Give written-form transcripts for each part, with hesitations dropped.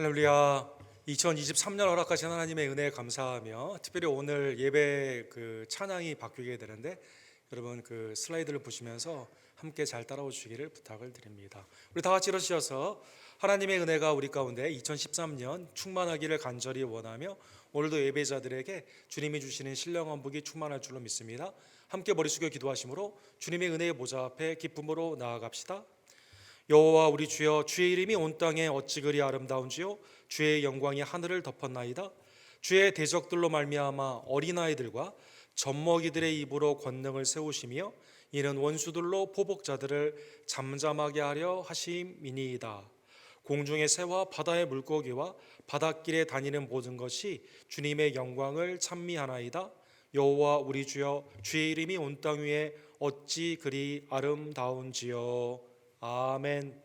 할렐루야. 2023년 허락하신 하나님의 은혜에 감사하며 특별히 오늘 예배 찬양이 바뀌게 되는데 여러분 슬라이드를 보시면서 함께 잘 따라오 주시기를 부탁을 드립니다. 우리 다 같이 일어서셔서 하나님의 은혜가 우리 가운데 2013년 충만하기를 간절히 원하며 오늘도 예배자들에게 주님이 주시는 신령 한복이 충만할 줄로 믿습니다. 함께 머리 숙여 기도하심으로 주님의 은혜의 보좌 앞에 기쁨으로 나아갑시다. 여호와 우리 주여, 주의 이름이 온 땅에 어찌 그리 아름다운지요, 주의 영광이 하늘을 덮었나이다. 주의 대적들로 말미암아 어린아이들과 젖먹이들의 입으로 권능을 세우시며 이는 원수들로 포복자들을 잠잠하게 하려 하심이니이다. 공중의 새와 바다의 물고기와 바닷길에 다니는 모든 것이 주님의 영광을 찬미하나이다. 여호와 우리 주여, 주의 이름이 온 땅 위에 어찌 그리 아름다운지요. 아멘.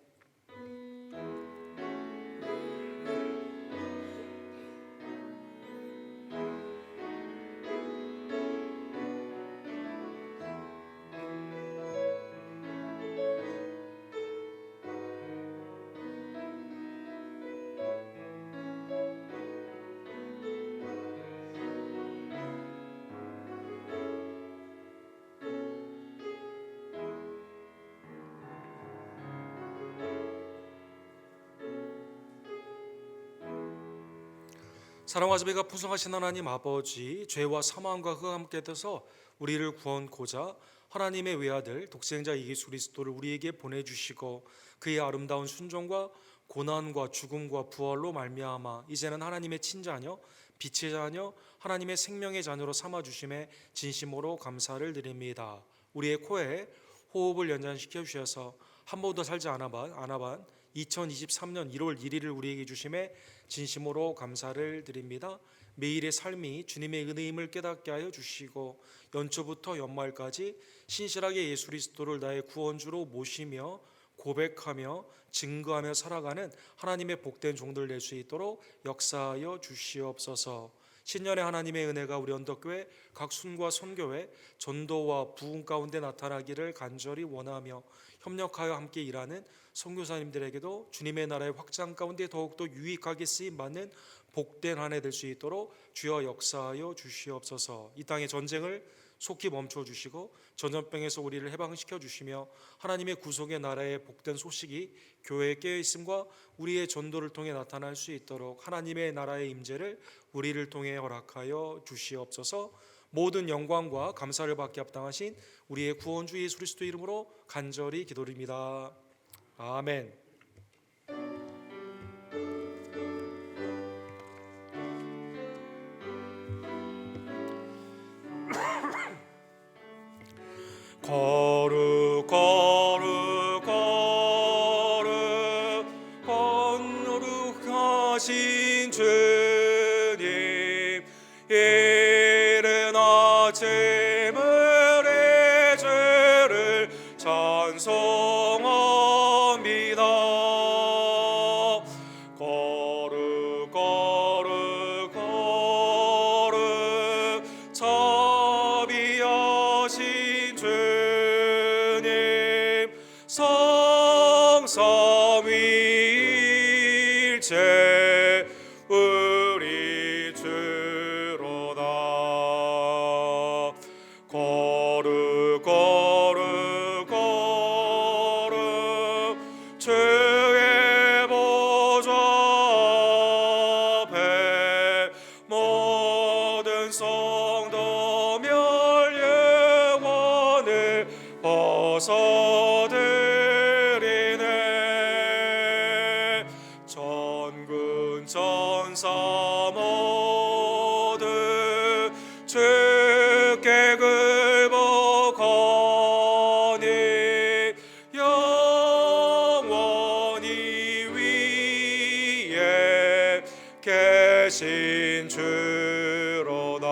사랑과 자비가 풍성하신 하나님 아버지, 죄와 사망과 흑암 함께 돼서 우리를 구원코자 하나님의 외아들 독생자 예수 그리스도를 우리에게 보내주시고 그의 아름다운 순종과 고난과 죽음과 부활로 말미암아 이제는 하나님의 친자녀, 빛의 자녀, 하나님의 생명의 자녀로 삼아주심에 진심으로 감사를 드립니다. 우리의 코에 호흡을 연장시켜 주셔서 한 번도 살지 않아반 2023년 1월 1일을 우리에게 주심에 진심으로 감사를 드립니다. 매일의 삶이 주님의 은혜임을 깨닫게 하여 주시고 연초부터 연말까지 신실하게 예수 그리스도를 나의 구원주로 모시며 고백하며 증거하며 살아가는 하나님의 복된 종들 될 수 있도록 역사하여 주시옵소서. 신년의 하나님의 은혜가 우리 언덕교회 각 순과 선교회 전도와 부흥 가운데 나타나기를 간절히 원하며 협력하여 함께 일하는 선교사님들에게도 주님의 나라의 확장 가운데 더욱더 유익하게 쓰임받는 복된 한 해 될 수 있도록 주여 역사하여 주시옵소서. 이 땅의 전쟁을 속히 멈춰주시고 전염병에서 우리를 해방시켜 주시며 하나님의 구속의 나라의 복된 소식이 교회에 깨어있음과 우리의 전도를 통해 나타날 수 있도록 하나님의 나라의 임재를 우리를 통해 허락하여 주시옵소서. 모든 영광과 감사를 받게 합당하신 우리의 구원주 예수 그리스도 이름으로 간절히 기도드립니다. 아멘. 거룩 거룩 거룩 거룩하신 주님, 이른 아침을 의 죄를 찬송합니다. 거룩 거룩 거룩 자비하신 주님, 성삼위일체 우리 주로다. 거룩 거룩 거룩 주의 보좌 앞에 모든 성도별 영혼을 벗어들이네. 전군 전사 모두 주께 굴복하니 영원히 위에 계신 주로다.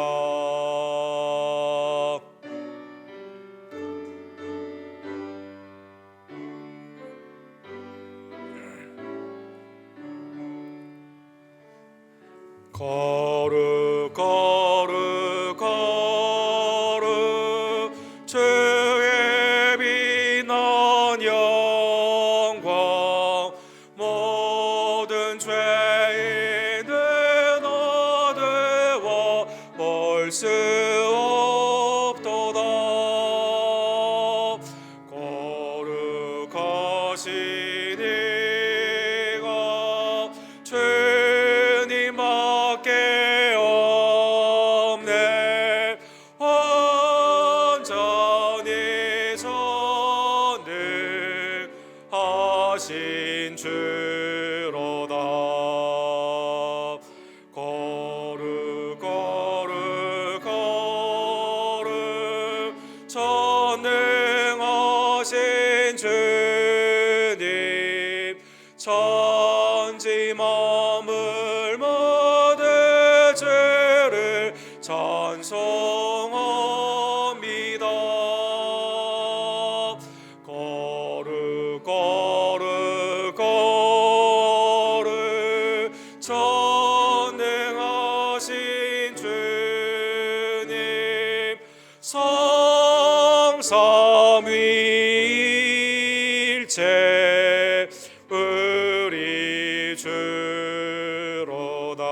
거룩 거룩 거룩 주의 빛난 영광, 모든 죄의 이가 주님밖에 없네. 완전히 전능하신 주로다. 거룩 거룩 거룩 전능하신 주님, 천지 만물 모든 주를 찬송합니다. 거룩 거룩 거룩 전능하신 주님, 성삼위일체 우리 주로다.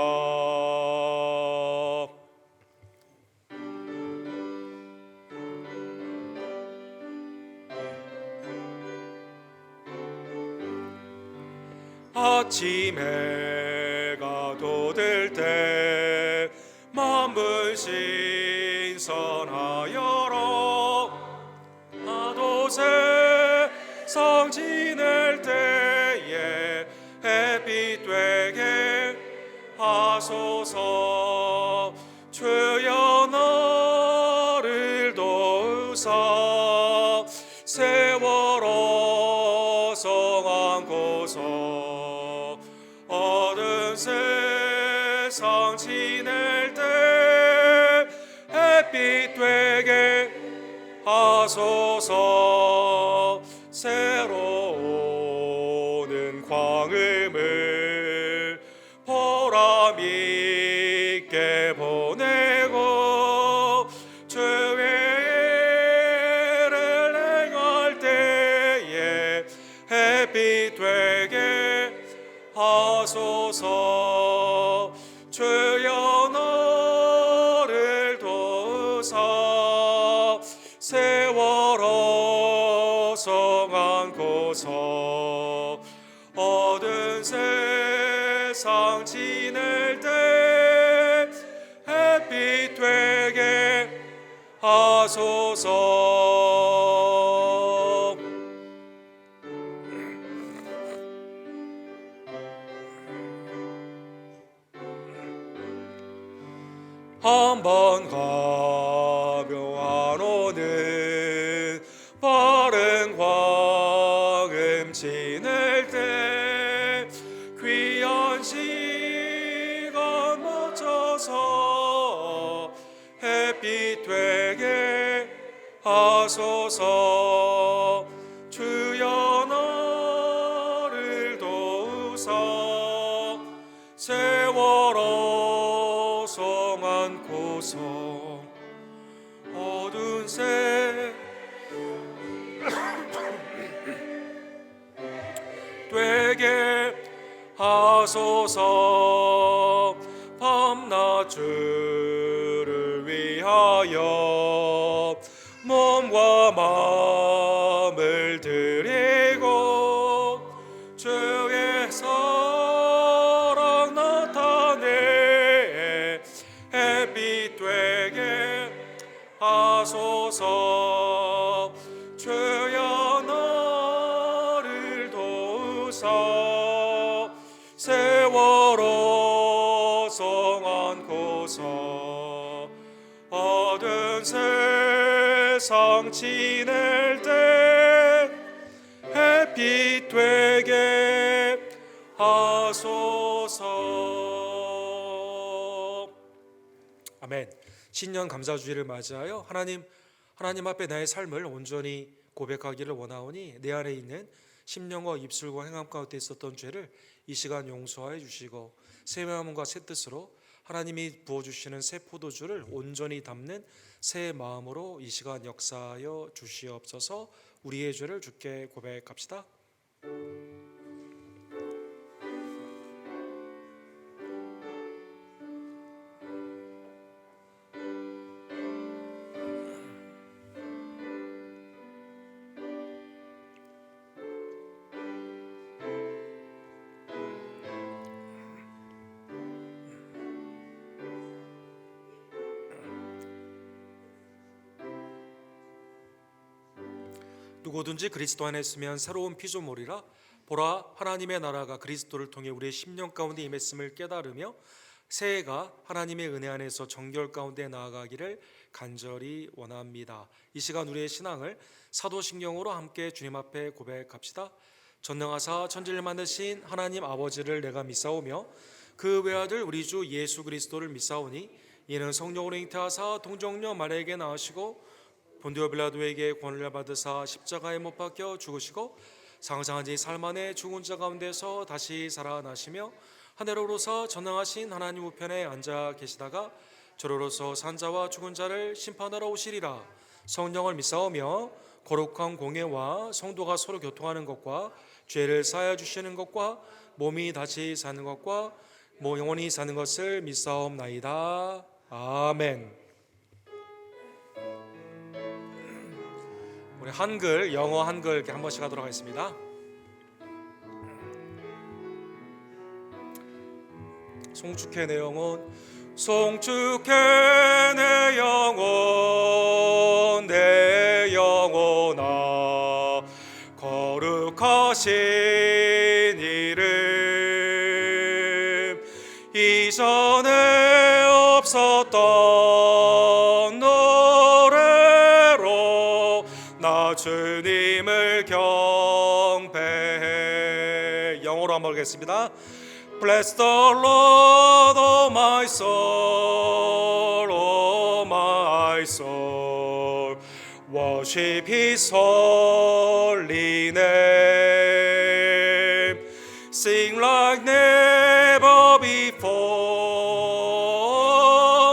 아침 해가 돋을 때 만물 신선하여라. 나도 세상 지낼 때에 햇빛 되게 하소서. 주여 나를 도우사 세월호 성안고서 어두운 세상 지낼 때 햇빛 되게 하소서. 새로 오는 광음을 보람 있게 보내고 주의 일을 행할 때에 햇빛 되게 하소서. 주여 나를 도우사 세월호 성안고서 어두운 세상 지낼 때 햇빛 되게 하소서. 한번 가며 안 오는 빠른 광음 지낼 때 귀한 시간 맞춰서 햇빛 되게 하소서. 주여 나를 도우사 세월호 성안고서 어두운 새 되게 하소서. 밤낮 주를 위하여 몸과 마음을 드리고 주의 사랑 나타내 햇빛 되게 하소서. 주여 나를 도우사 세월호 성안고서 어두운 세상 지낼 때 햇빛 되게 하소서. 아멘. 신년 감사주일을 맞이하여 하나님 앞에 나의 삶을 온전히 고백하기를 원하오니 내 안에 있는 심령과 입술과 행함 가운데 있었던 죄를 이 시간 용서하여 주시고 새 마음과 새 뜻으로 하나님이 부어주시는 새 포도주를 온전히 담는 새 마음으로 이 시간 역사하여 주시옵소서. 우리의 죄를 주께 고백합시다. 누구든지 그리스도 안에 있으면 새로운 피조물이라. 보라, 하나님의 나라가 그리스도를 통해 우리의 심령 가운데 임했음을 깨달으며 새해가 하나님의 은혜 안에서 정결 가운데 나아가기를 간절히 원합니다. 이 시간 우리의 신앙을 사도신경으로 함께 주님 앞에 고백합시다. 전능하사 천지를 만드신 하나님 아버지를 내가 믿사오며 그 외아들 우리 주 예수 그리스도를 믿사오니 이는 성령으로 잉태하사 동정녀 마리아에게 나으시고 본디오 빌라도에게 권을 받으사 십자가에 못 박혀 죽으시고 상상한 지 사흘 만에 죽은 자 가운데서 다시 살아나시며 하늘로 오르사 전능하신 하나님 우편에 앉아 계시다가 저로로서 산자와 죽은 자를 심판하러 오시리라. 성령을 믿사오며 거룩한 공예와 성도가 서로 교통하는 것과 죄를 사하여 주시는 것과 몸이 다시 사는 것과 영원히 사는 것을 믿사옵나이다. 아멘. 우리 한글, 영어, 한글 이렇게 한 번씩 하도록 하겠습니다. 송축해 내 영혼, 송축해 내 영혼, 내 영혼아, 거룩하신 이름, 이전에 없었던 노래로 나 주님을 경배해. 영어로 한번 하겠습니다. Bless the Lord, O my soul, O my soul. Worship His holy name. Sing like never before,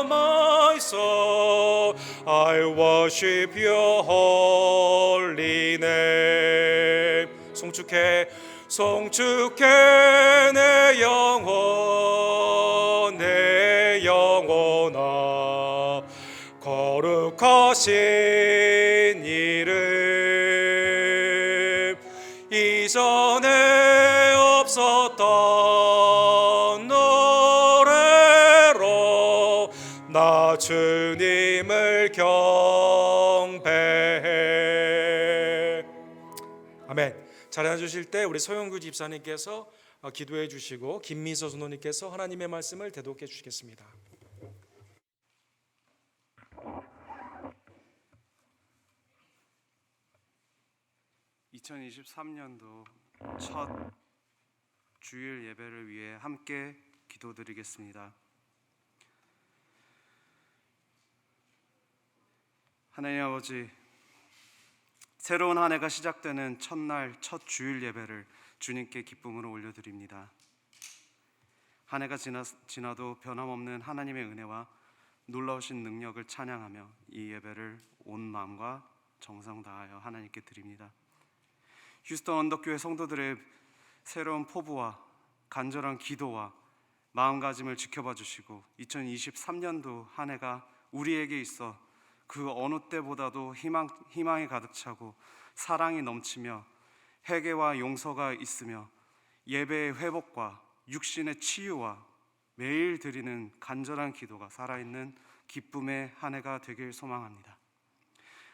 my soul. I worship Your holy name. 송축해, 송축해 내 영혼, 내 영혼아, 거룩하신 이름, 이전에 없었던 노래로 나 주님을 경배해. 아멘. 자리해 주실 때 우리 서영규 집사님께서 기도해 주시고 김미서 선호님께서 하나님의 말씀을 대독해 주시겠습니다. (2023년도) 첫 주일 예배를 위해 함께 기도드리겠습니다. 하나님 아버지, 새로운 한 해가 시작되는 첫날 첫 주일 예배를 주님께 기쁨으로 올려드립니다. 한 해가 지나도 변함없는 하나님의 은혜와 놀라우신 능력을 찬양하며 이 예배를 온 마음과 정성 다하여 하나님께 드립니다. 휴스턴 언덕교회 성도들의 새로운 포부와 간절한 기도와 마음가짐을 지켜봐 주시고 2023년도 한 해가 우리에게 있어 그 어느 때보다도 희망이 가득 차고 사랑이 넘치며 회개와 용서가 있으며 예배의 회복과 육신의 치유와 매일 드리는 간절한 기도가 살아있는 기쁨의 한 해가 되길 소망합니다.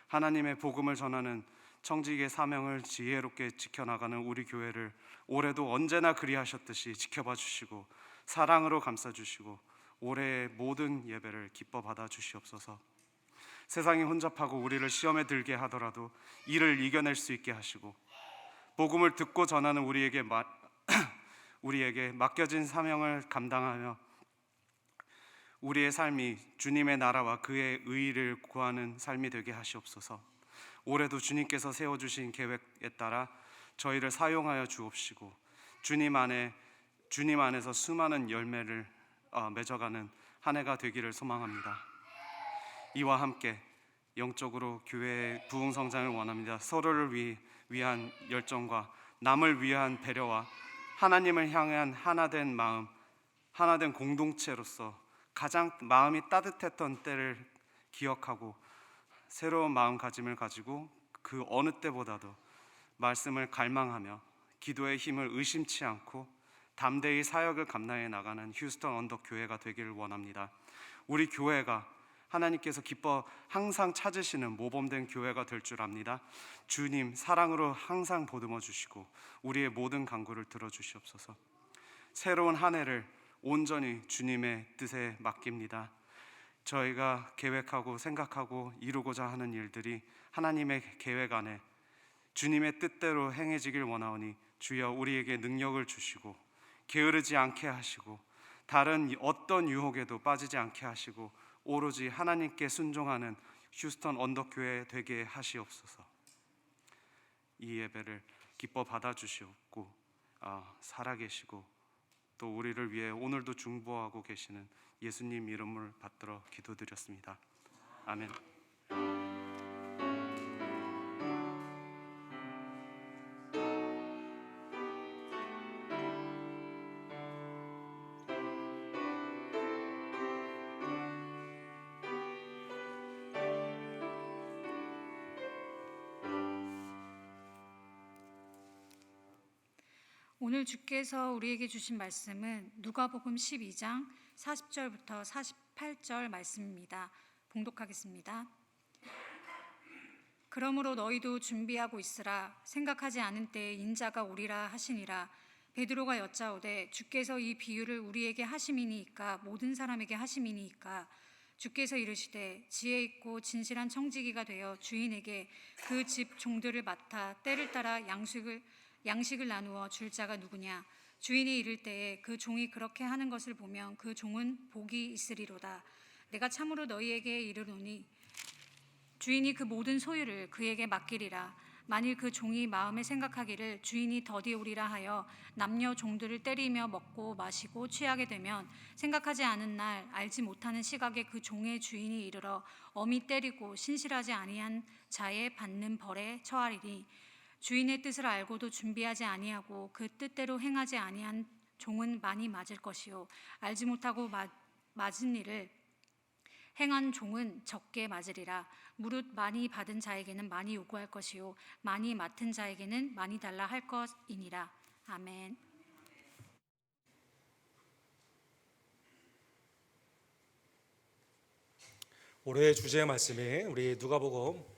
하나님의 복음을 전하는 청지기의 사명을 지혜롭게 지켜나가는 우리 교회를 올해도 언제나 그리하셨듯이 지켜봐 주시고 사랑으로 감싸 주시고 올해의 모든 예배를 기뻐 받아 주시옵소서. 세상이 혼잡하고 우리를 시험에 들게 하더라도 이를 이겨낼 수 있게 하시고 복음을 듣고 전하는 우리에게 맡겨진 사명을 감당하며 우리의 삶이 주님의 나라와 그의 의의를 구하는 삶이 되게 하시옵소서. 올해도 주님께서 세워주신 계획에 따라 저희를 사용하여 주옵시고 주님 안에서 수많은 열매를 맺어가는 한 해가 되기를 소망합니다. 이와 함께 영적으로 교회의 부흥 성장을 원합니다. 서로를 위한 열정과 남을 위한 배려와 하나님을 향한 하나된 마음, 하나된 공동체로서 가장 마음이 따뜻했던 때를 기억하고 새로운 마음가짐을 가지고 그 어느 때보다도 말씀을 갈망하며 기도의 힘을 의심치 않고 담대히 사역을 감당해 나가는 휴스턴 언덕 교회가 되기를 원합니다. 우리 교회가 하나님께서 기뻐 항상 찾으시는 모범된 교회가 될 줄 압니다. 주님 사랑으로 항상 보듬어 주시고 우리의 모든 간구를 들어주시옵소서. 새로운 한 해를 온전히 주님의 뜻에 맡깁니다. 저희가 계획하고 생각하고 이루고자 하는 일들이 하나님의 계획 안에 주님의 뜻대로 행해지길 원하오니 주여 우리에게 능력을 주시고 게으르지 않게 하시고 다른 어떤 유혹에도 빠지지 않게 하시고 오로지 하나님께 순종하는 휴스턴 언덕교회 되게 하시옵소서. 이 예배를 기뻐 받아주시옵고 살아계시고 또 우리를 위해 오늘도 중보하고 계시는 예수님 이름을 받들어 기도드렸습니다. 아멘. 오늘 주께서 우리에게 주신 말씀은 누가복음 12장 40절부터 48절 말씀입니다. 봉독하겠습니다. 그러므로 너희도 준비하고 있으라. 생각하지 않은 때에 인자가 오리라 하시니라. 베드로가 여짜오되 주께서 이 비유를 우리에게 하심이니이까 모든 사람에게 하심이니이까. 주께서 이르시되 지혜 있고 진실한 청지기가 되어 주인에게 그 집 종들을 맡아 때를 따라 양식을 나누어 줄 자가 누구냐? 주인이 이를 때에 그 종이 그렇게 하는 것을 보면 그 종은 복이 있으리로다. 내가 참으로 너희에게 이르노니 주인이 그 모든 소유를 그에게 맡기리라. 만일 그 종이 마음에 생각하기를 주인이 더디 오리라 하여 남녀 종들을 때리며 먹고 마시고 취하게 되면 생각하지 않은 날 알지 못하는 시각에 그 종의 주인이 이르러 엄히 때리고 신실하지 아니한 자의 받는 벌에 처하리니 주인의 뜻을 알고도 준비하지 아니하고 그 뜻대로 행하지 아니한 종은 많이 맞을 것이요 알지 못하고 맞은 일을 행한 종은 적게 맞으리라. 무릇 많이 받은 자에게는 많이 요구할 것이요 많이 맡은 자에게는 많이 달라 할 것이니라. 아멘. 올해의 주제의 말씀이 우리 누가복음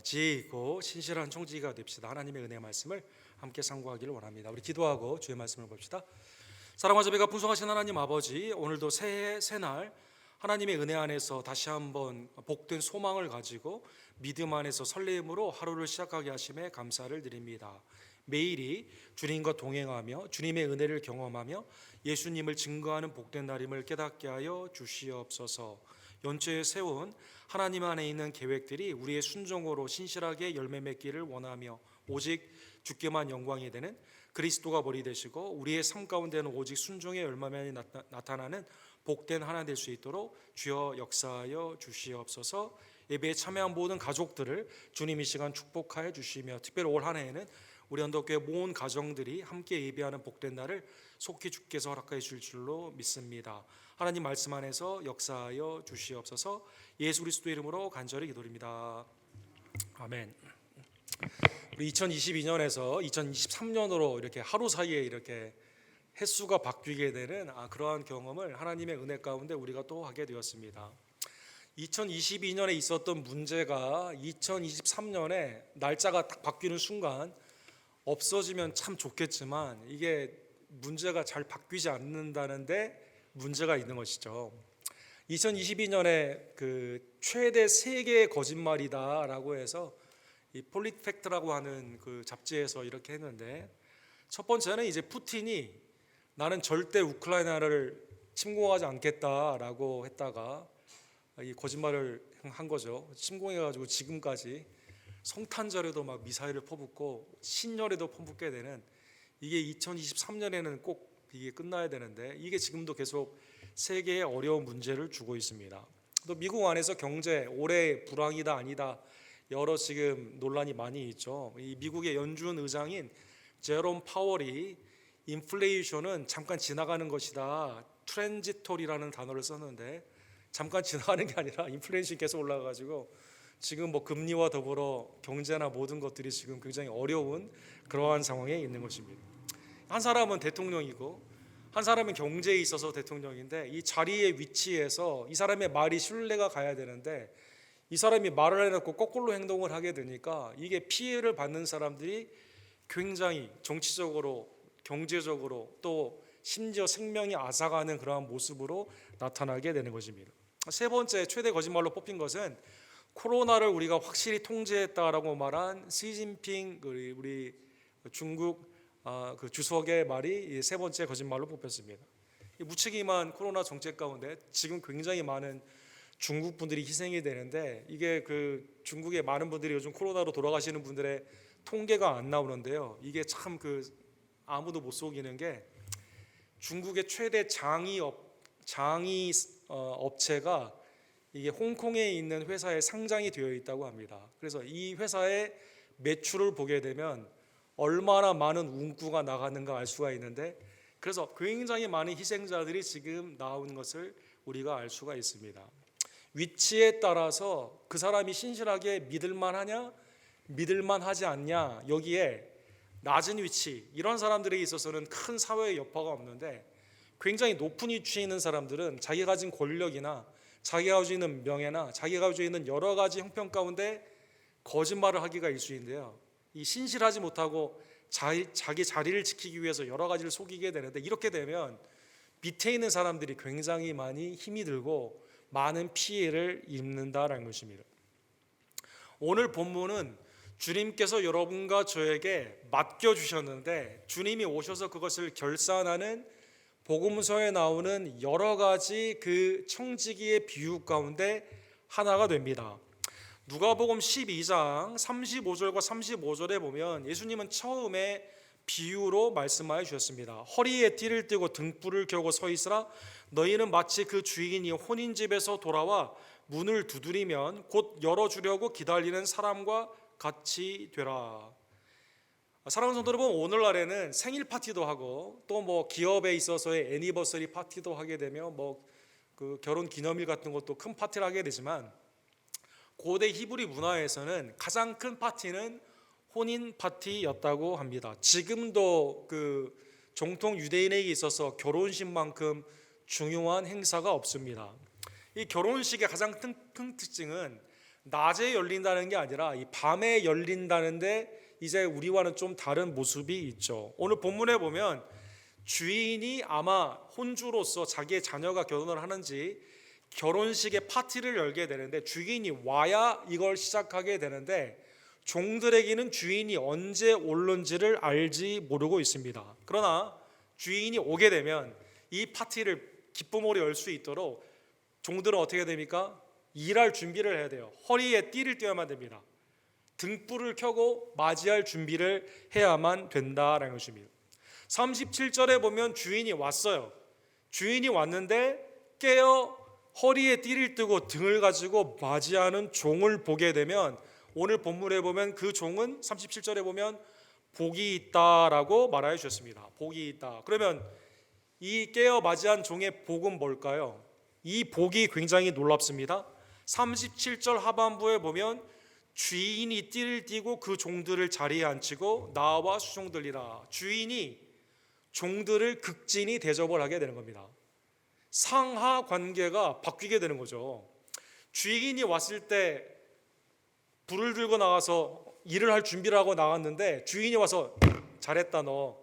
지혜 있고 신실한 청지기가 됩시다. 하나님의 은혜의 말씀을 함께 상고하기를 원합니다. 우리 기도하고 주의 말씀을 봅시다. 사랑과 자비가 풍성하신 하나님 아버지, 오늘도 새해 새날 하나님의 은혜 안에서 다시 한번 복된 소망을 가지고 믿음 안에서 설레임으로 하루를 시작하게 하심에 감사를 드립니다. 매일이 주님과 동행하며 주님의 은혜를 경험하며 예수님을 증거하는 복된 날임을 깨닫게 하여 주시옵소서. 연초에 세운 하나님 안에 있는 계획들이 우리의 순종으로 신실하게 열매 맺기를 원하며 오직 주께만 영광이 되는 그리스도가 머리 되시고 우리의 삶 가운데는 오직 순종의 열매만이 나타나는 복된 하나 될 수 있도록 주여 역사하여 주시옵소서. 예배에 참여한 모든 가족들을 주님 이 시간 축복하여 주시며 특별히 올 한 해에는 우리 언덕교회 모든 가정들이 함께 예배하는 복된 날을 속히 주께서 허락하여 주실 줄로 믿습니다. 하나님 말씀 안에서 역사하여 주시옵소서. 예수 그리스도 이름으로 간절히 기도드립니다. 아멘. 우리 2022년에서 2023년으로 이렇게 하루 사이에 이렇게 횟수가 바뀌게 되는 그러한 경험을 하나님의 은혜 가운데 우리가 또 하게 되었습니다. 2022년에 있었던 문제가 2023년에 날짜가 딱 바뀌는 순간 없어지면 참 좋겠지만 이게 문제가 잘 바뀌지 않는다는데 문제가 있는 것이죠. 2022년에 그 최대 3개의 거짓말이다라고 해서 이 폴리팩트라고 하는 그 잡지에서 이렇게 했는데, 첫 번째는 이제 푸틴이 나는 절대 우크라이나를 침공하지 않겠다라고 했다가 이 거짓말을 한 거죠. 침공해가지고 지금까지 성탄절에도 막 미사일을 퍼붓고 신년에도 퍼붓게 되는, 이게 2023년에는 꼭 이게 끝나야 되는데 이게 지금도 계속 세계에 어려운 문제를 주고 있습니다. 또 미국 안에서 경제 올해 불황이다 아니다 여러 지금 논란이 많이 있죠. 이 미국의 연준 의장인 제롬 파월이 인플레이션은 잠깐 지나가는 것이다, 트랜지토리라는 단어를 썼는데 잠깐 지나가는 게 아니라 인플레이션이 계속 올라가가지고 지금 뭐 금리와 더불어 경제나 모든 것들이 지금 굉장히 어려운 그러한 상황에 있는 것입니다. 한 사람은 대통령이고 한 사람은 경제에 있어서 대통령인데 이 자리의 위치에서 이 사람의 말이 신뢰가 가야 되는데 이 사람이 말을 해놓고 거꾸로 행동을 하게 되니까 이게 피해를 받는 사람들이 굉장히 정치적으로, 경제적으로 또 심지어 생명이 앗아가는 그러한 모습으로 나타나게 되는 것입니다. 세 번째 최대 거짓말로 뽑힌 것은 코로나를 우리가 확실히 통제했다라고 말한 시진핑 우리 중국 그 주석의 말이 세 번째 거짓말로 뽑혔습니다. 이 무책임한 코로나 정책 가운데 지금 굉장히 많은 중국 분들이 희생이 되는데 이게 그 중국의 많은 분들이 요즘 코로나로 돌아가시는 분들의 통계가 안 나오는데요. 이게 참 그 아무도 못 속이는 게 중국의 최대 장이 업체가 이게 홍콩에 있는 회사에 상장이 되어 있다고 합니다. 그래서 이 회사의 매출을 보게 되면 얼마나 많은 운구가 나가는가 알 수가 있는데 그래서 굉장히 많은 희생자들이 지금 나오는 것을 우리가 알 수가 있습니다. 위치에 따라서 그 사람이 신실하게 믿을만하냐 믿을만하지 않냐 여기에 낮은 위치 이런 사람들에 있어서는 큰 사회의 여파가 없는데 굉장히 높은 위치에 있는 사람들은 자기가 가진 권력이나 자기가 가지고 있는 명예나 자기가 가지고 있는 여러 가지 형편 가운데 거짓말을 하기가 일수인데요. 이 신실하지 못하고 자기 자리를 지키기 위해서 여러 가지를 속이게 되는데 이렇게 되면 밑에 있는 사람들이 굉장히 많이 힘이 들고 많은 피해를 입는다라는 것입니다. 오늘 본문은 주님께서 여러분과 저에게 맡겨주셨는데 주님이 오셔서 그것을 결산하는 복음서에 나오는 여러 가지 그 청지기의 비유 가운데 하나가 됩니다. 누가복음 12장 35절과 35절에 보면 예수님은 처음에 비유로 말씀하여 주셨습니다. 허리에 띠를 띠고 등불을 켜고 서 있으라. 너희는 마치 그 주인이 혼인집에서 돌아와 문을 두드리면 곧 열어주려고 기다리는 사람과 같이 되라. 사랑하는 성도 여러분, 오늘날에는 생일 파티도 하고 또 뭐 기업에 있어서의 애니버서리 파티도 하게 되며 뭐 그 결혼 기념일 같은 것도 큰 파티를 하게 되지만 고대 히브리 문화에서는 가장 큰 파티는 혼인 파티였다고 합니다. 지금도 그 정통 유대인에게 있어서 결혼식만큼 중요한 행사가 없습니다. 이 결혼식의 가장 큰 특징은 낮에 열린다는 게 아니라 이 밤에 열린다는데 이제 우리와는 좀 다른 모습이 있죠. 오늘 본문에 보면 주인이 아마 혼주로서 자기의 자녀가 결혼을 하는지 결혼식의 파티를 열게 되는데 주인이 와야 이걸 시작하게 되는데 종들에게는 주인이 언제 올는지를 알지 모르고 있습니다. 그러나 주인이 오게 되면 이 파티를 기쁨으로 열 수 있도록 종들은 어떻게 됩니까? 일할 준비를 해야 돼요. 허리에 띠를 띄어야만 됩니다. 등불을 켜고 맞이할 준비를 해야만 된다라는 것입니다. 37절에 보면 주인이 왔어요. 주인이 왔는데 깨어 허리에 띠를 띠고 등을 가지고 맞이하는 종을 보게 되면 오늘 본문에 보면 그 종은 37절에 보면 복이 있다라고 말하여 주셨습니다. 복이 있다. 그러면 이 깨어 맞이한 종의 복은 뭘까요? 이 복이 굉장히 놀랍습니다. 37절 하반부에 보면 주인이 띠를 띠고 그 종들을 자리에 앉히고 나와 수종들이라. 주인이 종들을 극진히 대접을 하게 되는 겁니다. 상하 관계가 바뀌게 되는 거죠. 주인이 왔을 때 불을 들고 나가서 일을 할 준비를 하고 나왔는데 주인이 와서 잘했다 너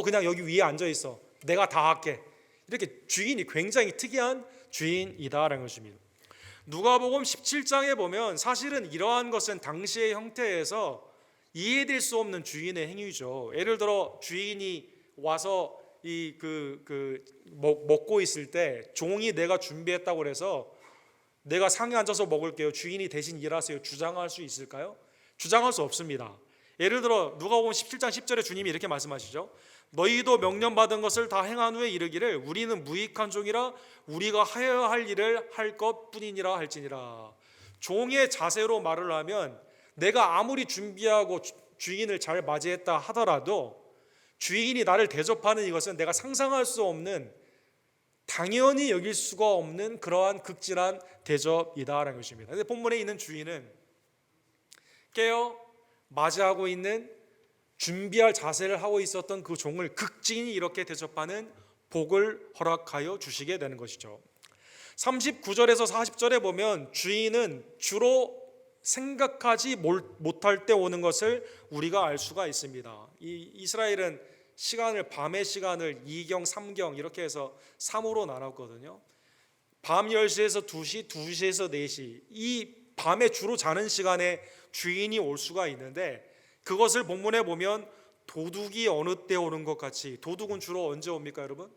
그냥 여기 위에 앉아 있어 내가 다 할게 이렇게 주인이 굉장히 특이한 주인이다라는 것입니다. 누가복음 17장에 보면 사실은 이러한 것은 당시의 형태에서 이해될 수 없는 주인의 행위죠. 예를 들어 주인이 와서 먹고 있을 때 종이 내가 준비했다고 그래서 내가 상에 앉아서 먹을게요 주인이 대신 일하세요 주장할 수 있을까요? 주장할 수 없습니다. 예를 들어 누가복음 17장 10절에 주님이 이렇게 말씀하시죠. 너희도 명령받은 것을 다 행한 후에 이르기를 우리는 무익한 종이라 우리가 하여야 할 일을 할 것뿐이니라 할지니라. 종의 자세로 말을 하면 내가 아무리 준비하고 주인을 잘 맞이했다 하더라도 주인이 나를 대접하는 이것은 내가 상상할 수 없는 당연히 여길 수가 없는 그러한 극진한 대접이다라는 것입니다. 근데 본문에 있는 주인은 깨어 맞이하고 있는 준비할 자세를 하고 있었던 그 종을 극진히 이렇게 대접하는 복을 허락하여 주시게 되는 것이죠. 39절에서 40절에 보면 주인은 주로 생각하지 못할 때 오는 것을 우리가 알 수가 있습니다. 이 이스라엘은 시간을 밤의 시간을 2경, 3경 이렇게 해서 3으로 나눴거든요. 밤 10시에서 2시, 2시에서 4시 이 밤에 주로 자는 시간에 주인이 올 수가 있는데 그것을 본문에 보면 도둑이 어느 때 오는 것 같이 도둑은 주로 언제 옵니까 여러분?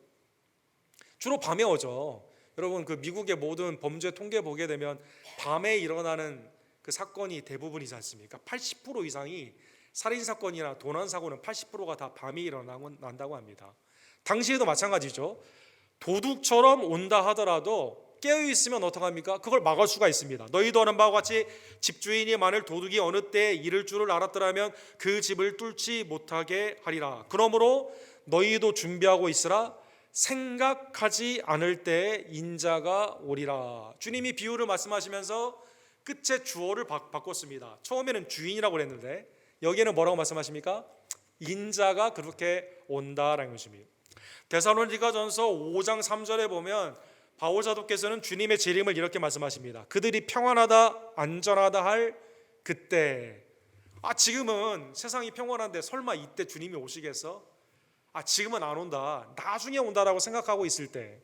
주로 밤에 오죠. 여러분 그 미국의 모든 범죄 통계 보게 되면 밤에 일어나는 그 사건이 대부분이지 않습니까? 80% 이상이 살인사건이나 도난사고는 80%가 다 밤이 일어난다고 합니다. 당시에도 마찬가지죠. 도둑처럼 온다 하더라도 깨어있으면 어떡합니까? 그걸 막을 수가 있습니다. 너희도 아는 바와 같이 집주인이 만일 도둑이 어느 때에 이를 줄을 알았더라면 그 집을 뚫지 못하게 하리라. 그러므로 너희도 준비하고 있으라. 생각하지 않을 때에 인자가 오리라. 주님이 비유를 말씀하시면서 끝에 주어를 바꿨습니다. 처음에는 주인이라고 그랬는데 여기에는 뭐라고 말씀하십니까? 인자가 그렇게 온다라는 것입니다. 데살로니가전서 5장 3절에 보면 바울 사도께서는 주님의 재림을 이렇게 말씀하십니다. 그들이 평안하다 안전하다 할 그때. 지금은 세상이 평안한데 설마 이때 주님이 오시겠어? 지금은 안 온다, 나중에 온다라고 생각하고 있을 때,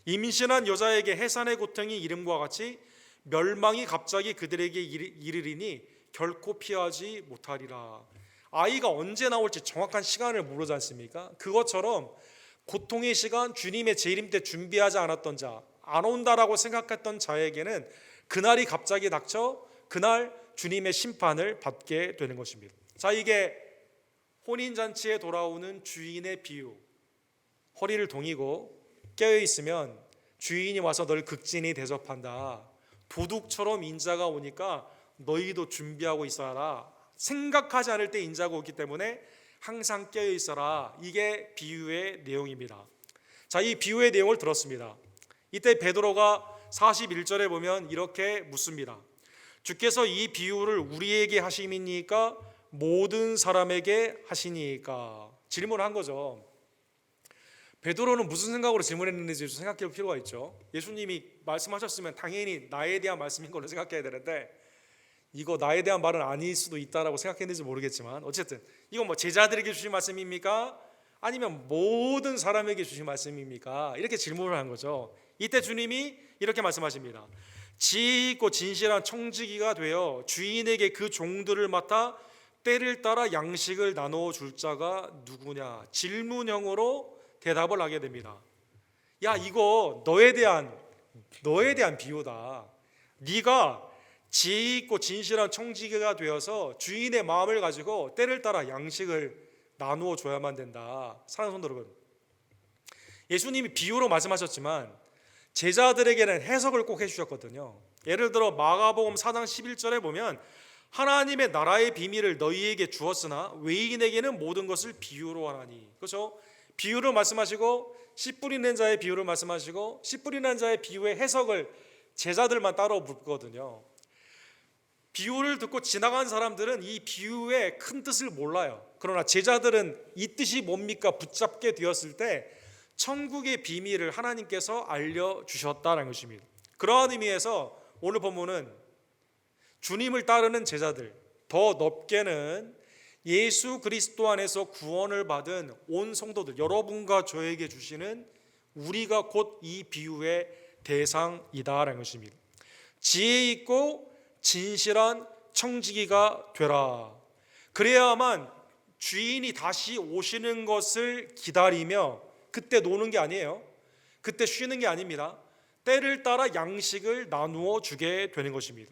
임신한 여자에게 해산의 고통이 이름과 같이 멸망이 갑자기 그들에게 이르리니 결코 피하지 못하리라. 아이가 언제 나올지 정확한 시간을 모르지 않습니까? 그것처럼 고통의 시간, 주님의 재림 때 준비하지 않았던 자, 안 온다라고 생각했던 자에게는 그날이 갑자기 닥쳐 그날 주님의 심판을 받게 되는 것입니다. 자, 이게 혼인잔치에 돌아오는 주인의 비유. 허리를 동이고 깨어있으면 주인이 와서 널 극진히 대접한다. 도둑처럼 인자가 오니까 너희도 준비하고 있어라. 생각하지 않을 때 인자가 오기 때문에 항상 깨어있어라. 이게 비유의 내용입니다. 자, 이 비유의 내용을 들었습니다. 이때 베드로가 41절에 보면 이렇게 묻습니다. 주께서 이 비유를 우리에게 하심이니까 모든 사람에게 하시니까. 질문을 한 거죠. 베드로는 무슨 생각으로 질문했는지 생각해 볼 필요가 있죠. 예수님이 말씀하셨으면 당연히 나에 대한 말씀인 걸로 생각해야 되는데 이거 나에 대한 말은 아닐 수도 있다라고 생각했는지 모르겠지만 어쨌든 이건 뭐 제자들에게 주신 말씀입니까? 아니면 모든 사람에게 주신 말씀입니까? 이렇게 질문을 한 거죠. 이때 주님이 이렇게 말씀하십니다. 지혜 있고 진실한 청지기가 되어 주인에게 그 종들을 맡아 때를 따라 양식을 나누어 줄 자가 누구냐? 질문형으로 대답을 하게 됩니다. 야, 이거 너에 대한 비유다. 네가 지혜 있고 진실한 청지기가 되어서 주인의 마음을 가지고 때를 따라 양식을 나누어 줘야만 된다. 사랑하는 성도 여러분, 예수님이 비유로 말씀하셨지만 제자들에게는 해석을 꼭 해주셨거든요. 예를 들어 마가복음 4장 11절에 보면 하나님의 나라의 비밀을 너희에게 주었으나 외인에게는 모든 것을 비유로 하나니. 그렇죠? 비유를 말씀하시고 씨 뿌리는 자의 비유를 말씀하시고 씨 뿌리는 자의 비유의 해석을 제자들만 따로 묻거든요. 비유를 듣고 지나간 사람들은 이 비유의 큰 뜻을 몰라요. 그러나 제자들은 이 뜻이 뭡니까 붙잡게 되었을 때 천국의 비밀을 하나님께서 알려주셨다는 것입니다. 그러한 의미에서 오늘 본문은 주님을 따르는 제자들, 더 넓게는 예수 그리스도 안에서 구원을 받은 온 성도들, 여러분과 저에게 주시는 우리가 곧 이 비유의 대상이다라는 것입니다. 지혜 있고 진실한 청지기가 되라. 그래야만 주인이 다시 오시는 것을 기다리며 그때 노는 게 아니에요. 그때 쉬는 게 아닙니다. 때를 따라 양식을 나누어 주게 되는 것입니다.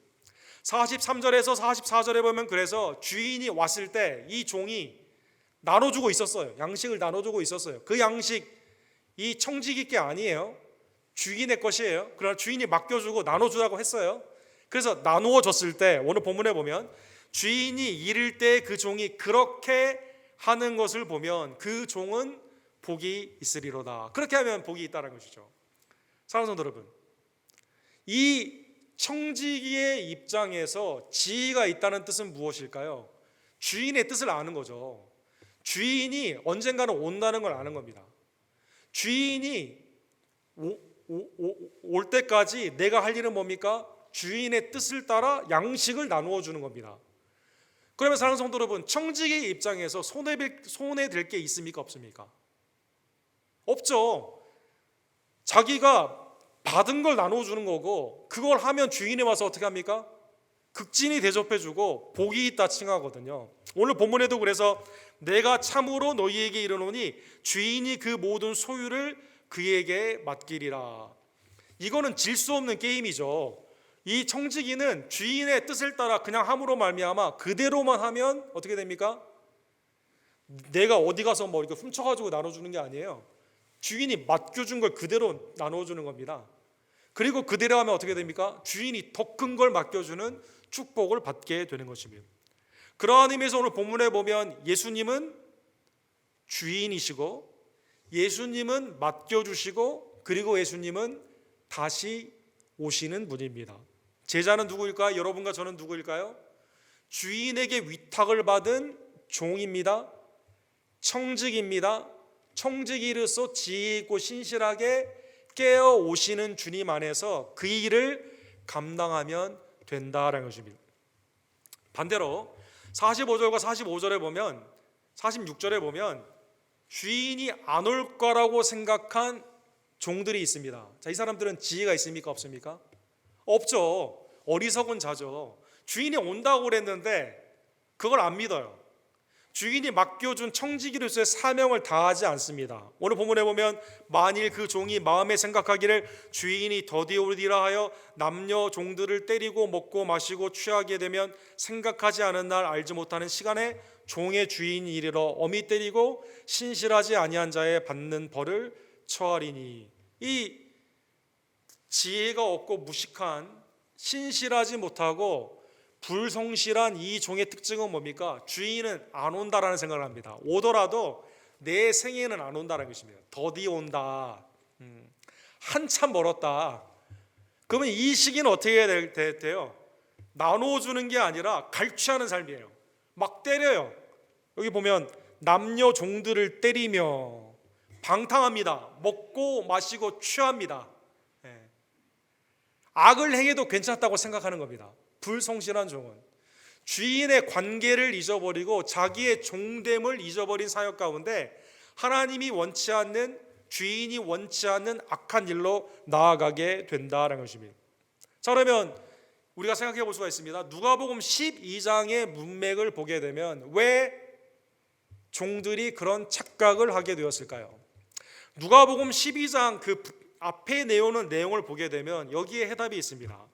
43절에서 44절에 보면 그래서 주인이 왔을 때 이 종이 나눠주고 있었어요. 양식을 나눠주고 있었어요. 그 양식 이 청지기 게 아니에요. 주인의 것이에요. 그러나 주인이 맡겨주고 나눠주라고 했어요. 그래서 나누어 줬을 때 오늘 본문에 보면 주인이 이를 때 그 종이 그렇게 하는 것을 보면 그 종은 복이 있으리로다. 그렇게 하면 복이 있다는 것이죠. 사랑하는 성도 여러분, 이 청지기의 입장에서 지혜가 있다는 뜻은 무엇일까요? 주인의 뜻을 아는 거죠. 주인이 언젠가는 온다는 걸 아는 겁니다. 주인이 올 때까지 내가 할 일은 뭡니까? 주인의 뜻을 따라 양식을 나누어 주는 겁니다. 그러면 사랑하는 성도 여러분, 청지기의 입장에서 손해될 게 있습니까? 없습니까? 없죠. 자기가 받은 걸 나누어 주는 거고, 그걸 하면 주인이 와서 어떻게 합니까? 극진히 대접해주고 복이 있다 칭하거든요. 오늘 본문에도 그래서 내가 참으로 너희에게 이르노니 주인이 그 모든 소유를 그에게 맡기리라. 이거는 질 수 없는 게임이죠. 이 청지기는 주인의 뜻을 따라 그냥 함으로 말미암아 그대로만 하면 어떻게 됩니까? 내가 어디 가서 뭐 이렇게 훔쳐가지고 나눠주는 게 아니에요. 주인이 맡겨준 걸 그대로 나눠주는 겁니다. 그리고 그대로 하면 어떻게 됩니까? 주인이 더 큰 걸 맡겨주는 축복을 받게 되는 것입니다. 그러한 의미에서 오늘 본문에 보면 예수님은 주인이시고, 예수님은 맡겨주시고, 그리고 예수님은 다시 오시는 분입니다. 제자는 누구일까요? 여러분과 저는 누구일까요? 주인에게 위탁을 받은 종입니다. 청직입니다. 청지기로서 지혜 있고 신실하게 깨어 오시는 주님 안에서 그 일을 감당하면 된다라는 것입니다. 반대로 45절과 45절에 보면, 46절에 보면 주인이 안 올 거라고 생각한 종들이 있습니다. 자, 이 사람들은 지혜가 있습니까? 없습니까? 없죠. 어리석은 자죠. 주인이 온다고 그랬는데 그걸 안 믿어요. 주인이 맡겨준 청지기로서의 사명을 다하지 않습니다. 오늘 본문에 보면 만일 그 종이 마음에 생각하기를 주인이 더디오리라 하여 남녀 종들을 때리고 먹고 마시고 취하게 되면 생각하지 않은 날 알지 못하는 시간에 종의 주인이 이르러 엄히 때리고 신실하지 아니한 자에 받는 벌을 처하리니. 이 지혜가 없고 무식한, 신실하지 못하고 불성실한 이 종의 특징은 뭡니까? 주인은 안 온다라는 생각을 합니다. 오더라도 내 생에는 안 온다는 것입니다. 더디 온다. 한참 멀었다. 그러면 이 시기는 어떻게 해야 돼요? 나눠주는 게 아니라 갈취하는 삶이에요. 막 때려요. 여기 보면 남녀 종들을 때리며 방탕합니다. 먹고 마시고 취합니다. 악을 행해도 괜찮다고 생각하는 겁니다. 불성실한 종은 주인의 관계를 잊어버리고 자기의 종됨을 잊어버린 사역 가운데 하나님이 원치 않는, 주인이 원치 않는 악한 일로 나아가게 된다는 것입니다. 자, 그러면 우리가 생각해 볼 수가 있습니다. 누가복음 12장의 문맥을 보게 되면 왜 종들이 그런 착각을 하게 되었을까요? 누가복음 12장 그 앞에 내오는 내용을 보게 되면 여기에 해답이 있습니다.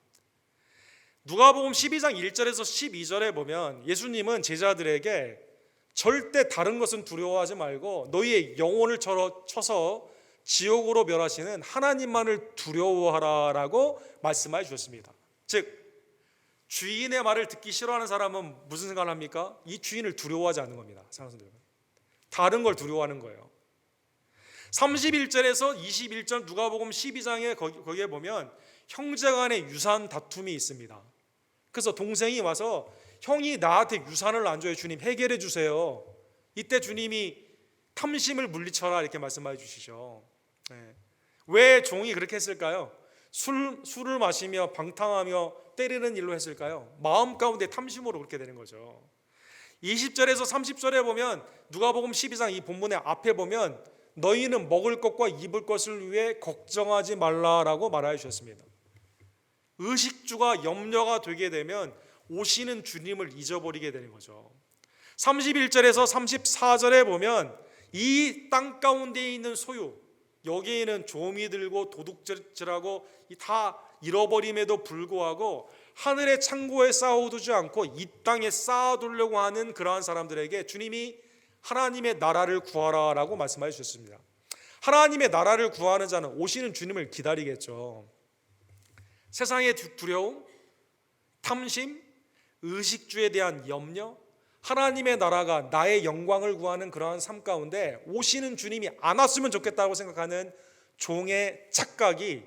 누가복음 12장 1절에서 12절에 보면 예수님은 제자들에게 절대 다른 것은 두려워하지 말고 너희의 영혼을 쳐서 지옥으로 멸하시는 하나님만을 두려워하라라고 말씀해 주셨습니다. 즉 주인의 말을 듣기 싫어하는 사람은 무슨 생각을 합니까? 이 주인을 두려워하지 않는 겁니다. 다른 걸 두려워하는 거예요. 31절에서 21절 누가복음 12장에 거기에 보면 형제간의 유산 다툼이 있습니다. 그래서 동생이 와서 형이 나한테 유산을 안 줘요. 주님 해결해 주세요. 이때 주님이 탐심을 물리쳐라 이렇게 말씀해 주시죠. 왜 종이 그렇게 했을까요? 술을 마시며 방탕하며 때리는 일로 했을까요? 마음 가운데 탐심으로 그렇게 되는 거죠. 20절에서 30절에 보면 누가복음 12장 이 본문의 앞에 보면 너희는 먹을 것과 입을 것을 위해 걱정하지 말라라고 말하여 주셨습니다. 의식주가 염려가 되게 되면 오시는 주님을 잊어버리게 되는 거죠. 31절에서 34절에 보면 이 땅 가운데 있는 소유, 여기에는 조미 들고 도둑질하고 다 잃어버림에도 불구하고 하늘의 창고에 쌓아두지 않고 이 땅에 쌓아두려고 하는 그러한 사람들에게 주님이 하나님의 나라를 구하라라고 말씀해 주셨습니다. 하나님의 나라를 구하는 자는 오시는 주님을 기다리겠죠. 세상의 두려움, 탐심, 의식주에 대한 염려, 하나님의 나라가 나의 영광을 구하는 그러한 삶 가운데 오시는 주님이 안 왔으면 좋겠다고 생각하는 종의 착각이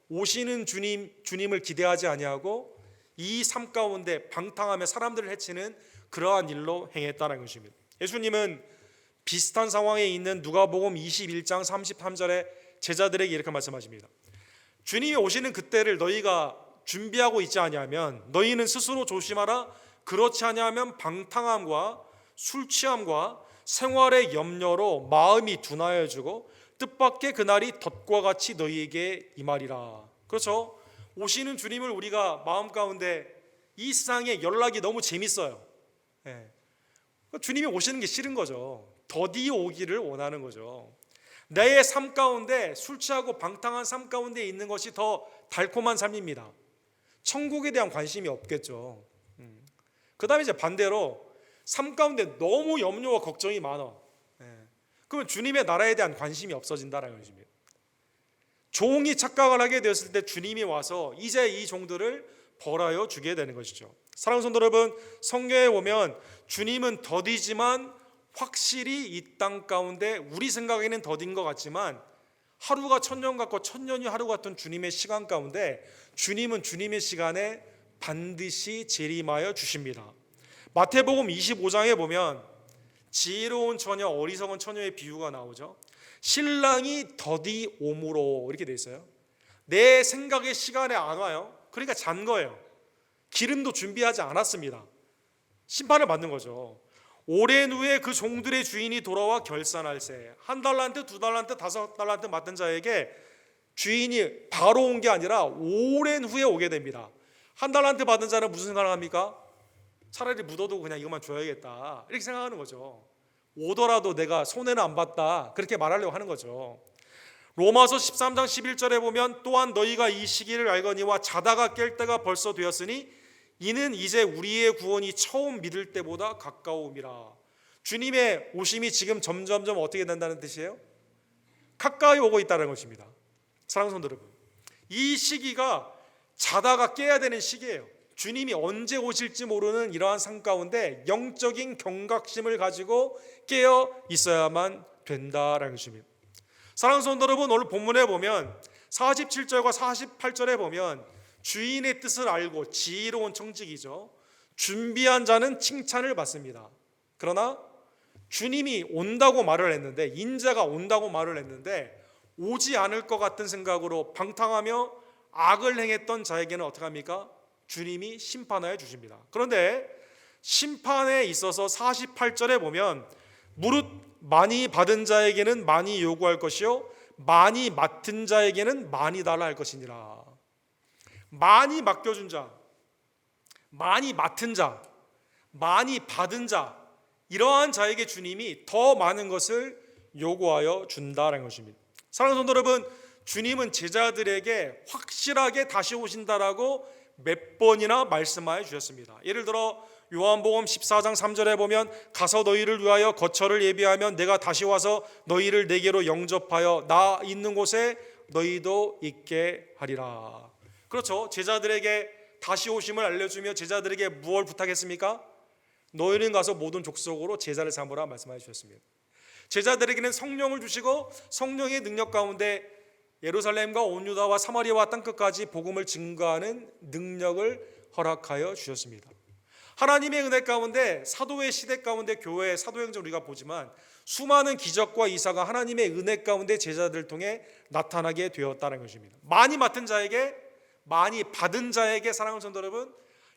오시는 주님을 기대하지 아니하고 이 삶 가운데 방탕하며 사람들을 해치는 그러한 일로 행했다는 것입니다. 예수님은 비슷한 상황에 있는 누가복음 21장 33절에 제자들에게 이렇게 말씀하십니다. 주님이 오시는 그때를 너희가 준비하고 있지 아니하면 너희는 스스로 조심하라. 그렇지 아니하면 방탕함과 술 취함과 생활의 염려로 마음이 둔하여지고 뜻밖의 그날이 덫과 같이 너희에게 임하리라. 그렇죠? 오시는 주님을 우리가 마음 가운데 이 세상에 연락이 너무 재밌어요. 예. 주님이 오시는 게 싫은 거죠. 더디 오기를 원하는 거죠. 내 삶 가운데 술 취하고 방탕한 삶 가운데 있는 것이 더 달콤한 삶입니다. 천국에 대한 관심이 없겠죠. 그 다음에 이제 반대로 삶 가운데 너무 염려와 걱정이 많아. 그러면 주님의 나라에 대한 관심이 없어진다는 것입니다. 종이 착각을 하게 되었을 때 주님이 와서 이제 이 종들을 벌하여 주게 되는 것이죠. 사랑하는 성도 여러분, 성경에 보면 주님은 더디지만 확실히 이 땅 가운데 우리 생각에는 더딘 것 같지만 하루가 천년 같고 천년이 하루 같은 주님의 시간 가운데 주님은 주님의 시간에 반드시 재림하여 주십니다. 마태복음 25장에 보면 지혜로운 처녀, 어리석은 처녀의 비유가 나오죠. 신랑이 더디 오므로 이렇게 돼 있어요. 내 생각의 시간에 안 와요. 그러니까 잔 거예요. 기름도 준비하지 않았습니다. 심판을 받는 거죠. 오랜 후에 그 종들의 주인이 돌아와 결산할세. 1달란트, 2달란트, 5달란트 맡은 자에게 주인이 바로 온 게 아니라 오랜 후에 오게 됩니다. 1달란트 받은 자는 무슨 생각을 합니까? 차라리 묻어도 그냥 이것만 줘야겠다 이렇게 생각하는 거죠. 오더라도 내가 손해는 안 봤다 그렇게 말하려고 하는 거죠. 로마서 13장 11절에 보면 또한 너희가 이 시기를 알거니와 자다가 깰 때가 벌써 되었으니 이는 이제 우리의 구원이 처음 믿을 때보다 가까움이라. 주님의 오심이 지금 점점점 어떻게 된다는 뜻이에요? 가까이 오고 있다는 것입니다. 사랑하는 성도 여러분, 이 시기가 자다가 깨야 되는 시기예요. 주님이 언제 오실지 모르는 이러한 삶 가운데 영적인 경각심을 가지고 깨어 있어야만 된다라는 것입니다. 사랑하는 성도 여러분, 오늘 본문에 보면 47절과 48절에 보면 주인의 뜻을 알고 지혜로운 청직이죠. 준비한 자는 칭찬을 받습니다. 그러나 주님이 온다고 말을 했는데, 인자가 온다고 말을 했는데 오지 않을 것 같은 생각으로 방탕하며 악을 행했던 자에게는 어떻게 합니까? 주님이 심판하여 주십니다. 그런데 심판에 있어서 48절에 보면 무릇 많이 받은 자에게는 많이 요구할 것이요 많이 맡은 자에게는 많이 달라 할 것이니라. 많이 맡겨준 자, 많이 맡은 자, 많이 받은 자, 이러한 자에게 주님이 더 많은 것을 요구하여 준다는 것입니다. 사랑하는 성도 여러분, 주님은 제자들에게 확실하게 다시 오신다라고 몇 번이나 말씀하여 주셨습니다. 예를 들어 요한복음 14장 3절에 보면 가서 너희를 위하여 거처를 예비하면 내가 다시 와서 너희를 내게로 영접하여 나 있는 곳에 너희도 있게 하리라. 그렇죠. 제자들에게 다시 오심을 알려주며 제자들에게 무엇을 부탁했습니까? 너희는 가서 모든 족속으로 제자를 삼으라 말씀하여 주셨습니다. 제자들에게는 성령을 주시고 성령의 능력 가운데 예루살렘과 온 유다와 사마리아와 땅끝까지 복음을 증거하는 능력을 허락하여 주셨습니다. 하나님의 은혜 가운데 사도의 시대 가운데 교회의 사도행전 우리가 보지만 수많은 기적과 이사가 하나님의 은혜 가운데 제자들을 통해 나타나게 되었다는 것입니다. 많이 맡은 자에게, 많이 받은 자에게, 사랑하는 성도 여러분,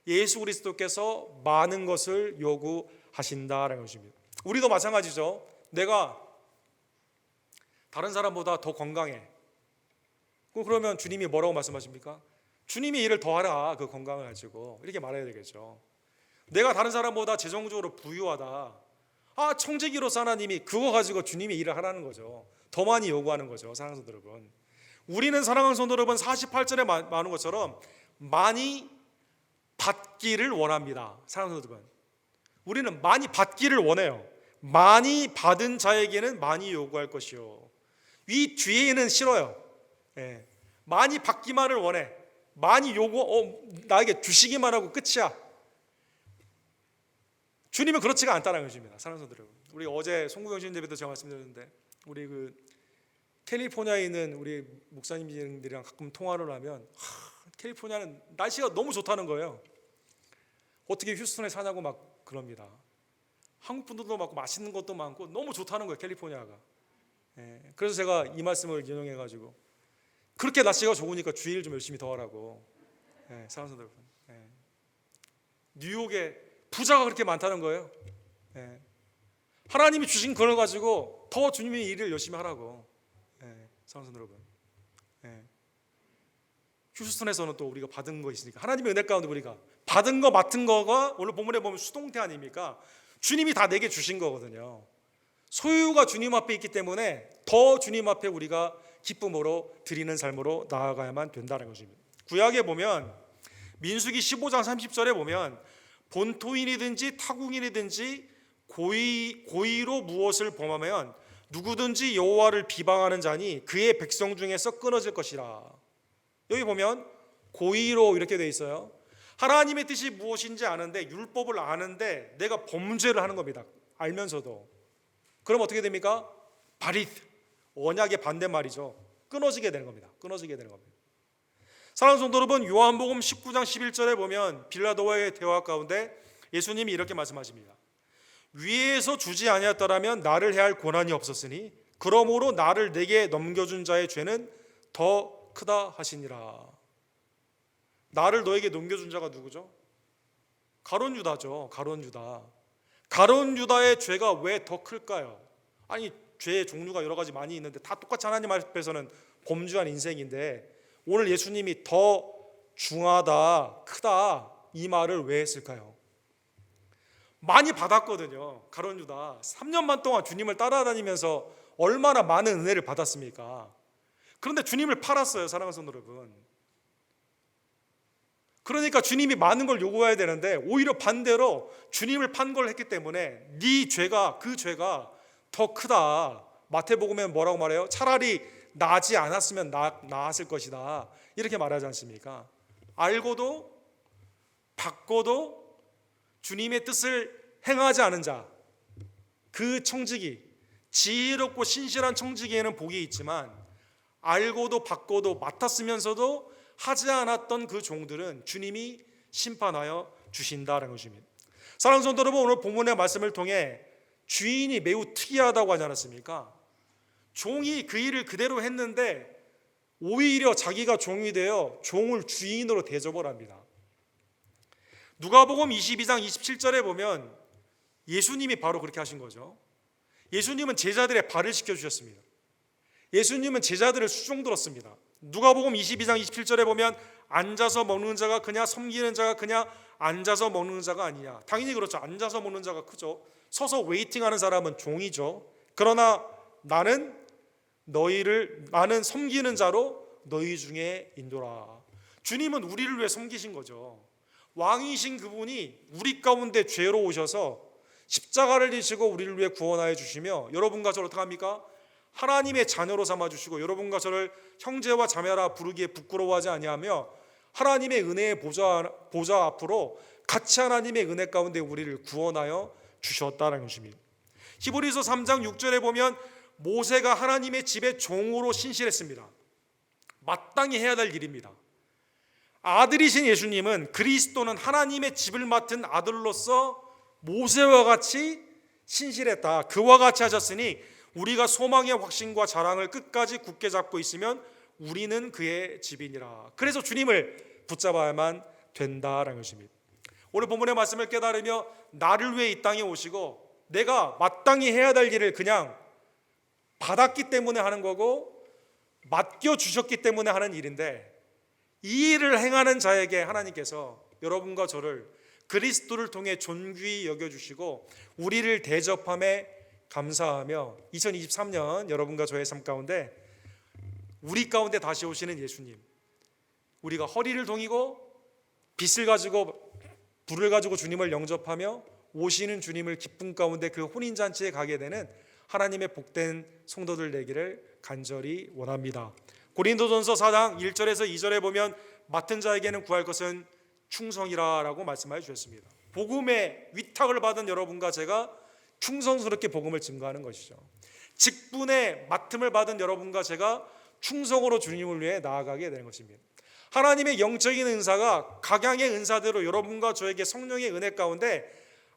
예수 그리스도께서 많은 것을 요구하신다는 것입니다. 우리도 마찬가지죠. 내가 다른 사람보다 더 건강해. 그러면 주님이 뭐라고 말씀하십니까? 주님이 일을 더하라, 그 건강을 가지고 이렇게 말해야 되겠죠. 내가 다른 사람보다 재정적으로 부유하다, 청지기로서 하나님이 그거 가지고 주님이 일을 하라는 거죠. 더 많이 요구하는 거죠. 사랑하는 성도 여러분, 우리는 사랑하는 성도 여러분 48절에 말하는 것처럼 많이 받기를 원합니다. 사랑하는 성도 여러분, 우리는 많이 받기를 원해요. 많이 받은 자에게는 많이 요구할 것이요, 이 뒤에는 싫어요. 많이 받기만을 원해. 많이 나에게 주시기만 하고 끝이야. 주님은 그렇지가 않다는 것입니다. 사랑하는 성도 여러분, 우리 어제 송구경신 예배 때 제가 말씀드렸는데 우리 그 캘리포니아에 있는 우리 목사님들이랑 가끔 통화를 하면 캘리포니아는 날씨가 너무 좋다는 거예요. 어떻게 휴스턴에 사냐고 막 그럽니다. 한국 분들도 많고 맛있는 것도 많고 너무 좋다는 거예요, 캘리포니아가. 그래서 제가 이 말씀을 인용해가지고 그렇게 날씨가 좋으니까 주일 좀 열심히 더 하라고. 사랑하는 여러분, 뉴욕에 부자가 그렇게 많다는 거예요. 하나님이 주신 그걸 가지고 더 주님의 일을 열심히 하라고. 사랑하는 여러분, 휴스턴에서는 또 우리가 받은 거 있으니까 하나님의 은혜 가운데 우리가 받은 거 맡은 거가 오늘 본문에 보면 수동태 아닙니까? 주님이 다 내게 주신 거거든요. 소유가 주님 앞에 있기 때문에 더 주님 앞에 우리가 기쁨으로 드리는 삶으로 나아가야만 된다는 것입니다. 구약에 보면 민수기 15장 30절에 보면 본토인이든지 타국인이든지 고의로 무엇을 범하면 누구든지 여호와를 비방하는 자니 그의 백성 중에서 끊어질 것이라. 여기 보면 고의로 이렇게 돼 있어요. 하나님의 뜻이 무엇인지 아는데, 율법을 아는데 내가 범죄를 하는 겁니다. 알면서도. 그럼 어떻게 됩니까? 바릿, 언약의 반대말이죠. 끊어지게 되는 겁니다. 끊어지게 되는 겁니다. 사랑하는 성도 여러분, 요한복음 19장 11절에 보면 빌라도와의 대화 가운데 예수님이 이렇게 말씀하십니다. 위에서 주지 아니었더라면 나를 해할 권한이 없었으니 그러므로 나를 내게 넘겨준 자의 죄는 더 크다 하시니라. 나를 너에게 넘겨준 자가 누구죠? 가룟 유다죠. 가룟 유다. 가룟 유다의 죄가 왜 더 클까요? 아니, 죄의 종류가 여러 가지 많이 있는데 다 똑같이 하나님 앞에서는 범죄한 인생인데 오늘 예수님이 더 중하다, 크다 이 말을 왜 했을까요? 많이 받았거든요. 가룟 유다 3년만 동안 주님을 따라다니면서 얼마나 많은 은혜를 받았습니까? 그런데 주님을 팔았어요, 사랑하는 성도 여러분. 그러니까 주님이 많은 걸 요구해야 되는데 오히려 반대로 주님을 판 걸 했기 때문에 네 죄가, 그 죄가 더 크다. 마태복음에 뭐라고 말해요? 차라리 나지 않았으면 나았을 것이다. 이렇게 말하지 않습니까? 알고도 받고도 주님의 뜻을 행하지 않은 자, 그 청지기, 지혜롭고 신실한 청지기에는 복이 있지만 알고도 받고도 맡았으면서도 하지 않았던 그 종들은 주님이 심판하여 주신다는 것입니다. 사랑하는 성도 여러분, 오늘 본문의 말씀을 통해 주인이 매우 특이하다고 하지 않았습니까? 종이 그 일을 그대로 했는데 오히려 자기가 종이 되어 종을 주인으로 대접을 합니다. 누가복음 22장 27절에 보면 예수님이 바로 그렇게 하신 거죠. 예수님은 제자들의 발을 씻겨주셨습니다. 예수님은 제자들을 수종들었습니다. 누가복음 22장 27절에 보면 앉아서 먹는 자가 그냐, 섬기는 자가 그냐, 앉아서 먹는 자가 아니냐. 당연히 그렇죠. 앉아서 먹는 자가 크죠. 서서 웨이팅하는 사람은 종이죠. 그러나 나는 섬기는 자로 너희 중에 인도라. 주님은 우리를 위해 섬기신 거죠. 왕이신 그분이 우리 가운데 죄로 오셔서 십자가를 지시고 우리를 위해 구원하여 주시며 여러분과 저를 어떻게 합니까? 하나님의 자녀로 삼아주시고 여러분과 저를 형제와 자매라 부르기에 부끄러워하지 아니하며 하나님의 은혜의 보좌 앞으로 같이 하나님의 은혜 가운데 우리를 구원하여 주셨다는 것입니다. 히브리서 3장 6절에 보면 모세가 하나님의 집의 종으로 신실했습니다. 마땅히 해야 될 일입니다. 아들이신 예수님은, 그리스도는 하나님의 집을 맡은 아들로서 모세와 같이 신실했다. 그와 같이 하셨으니 우리가 소망의 확신과 자랑을 끝까지 굳게 잡고 있으면 우리는 그의 집이니라. 그래서 주님을 붙잡아야만 된다라는 것입니다. 오늘 본문의 말씀을 깨달으며 나를 위해 이 땅에 오시고 내가 마땅히 해야 될 일을 그냥 받았기 때문에 하는 거고 맡겨주셨기 때문에 하는 일인데, 이 일을 행하는 자에게 하나님께서 여러분과 저를 그리스도를 통해 존귀히 여겨주시고 우리를 대접함에 감사하며 2023년 여러분과 저의 삶 가운데 우리 가운데 다시 오시는 예수님, 우리가 허리를 동이고 빛을 가지고 불을 가지고 주님을 영접하며 오시는 주님을 기쁨 가운데 그 혼인잔치에 가게 되는 하나님의 복된 성도들 되기를 간절히 원합니다. 고린도전서 4장 1절에서 2절에 보면 맡은 자에게는 구할 것은 충성이라고 말씀해 주셨습니다. 복음의 위탁을 받은 여러분과 제가 충성스럽게 복음을 증거하는 것이죠. 직분의 맡음을 받은 여러분과 제가 충성으로 주님을 위해 나아가게 되는 것입니다. 하나님의 영적인 은사가 각양의 은사대로 여러분과 저에게 성령의 은혜 가운데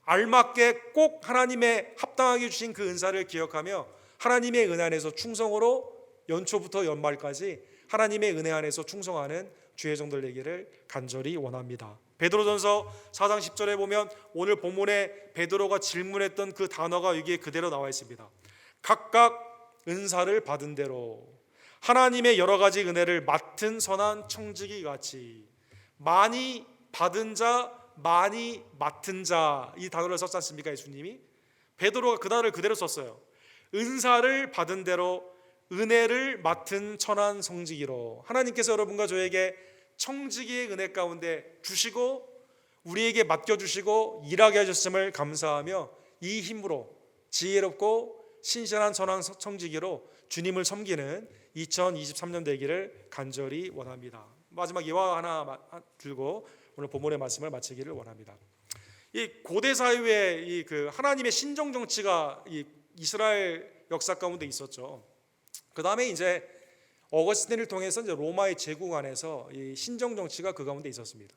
알맞게 꼭 하나님의 합당하게 주신 그 은사를 기억하며 하나님의 은혜 안에서 충성으로 연초부터 연말까지 하나님의 은혜 안에서 충성하는 주의 종들 되기를 간절히 원합니다. 베드로전서 4장 10절에 보면 오늘 본문에 베드로가 질문했던 그 단어가 여기에 그대로 나와 있습니다. 각각 은사를 받은 대로 하나님의 여러 가지 은혜를 맡은 선한 청지기 같이. 많이 받은 자, 많이 맡은 자, 이 단어를 썼지 않습니까? 예수님이 베드로가 그 단어를 그대로 썼어요. 은사를 받은 대로 은혜를 맡은 천한 성지기로. 하나님께서 여러분과 저에게 청지기의 은혜 가운데 주시고 우리에게 맡겨주시고 일하게 하셨음을 감사하며 이 힘으로 지혜롭고 신실한 천한 청지기로 주님을 섬기는 2023년 되기를 간절히 원합니다. 마지막 예화 하나 들고 오늘 본문의 말씀을 마치기를 원합니다. 이 고대 사회에 이 그 하나님의 신정 정치가 이 이스라엘 역사 가운데 있었죠. 그 다음에 이제 어거스틴을 통해서 이제 로마의 제국 안에서 이 신정 정치가 그 가운데 있었습니다.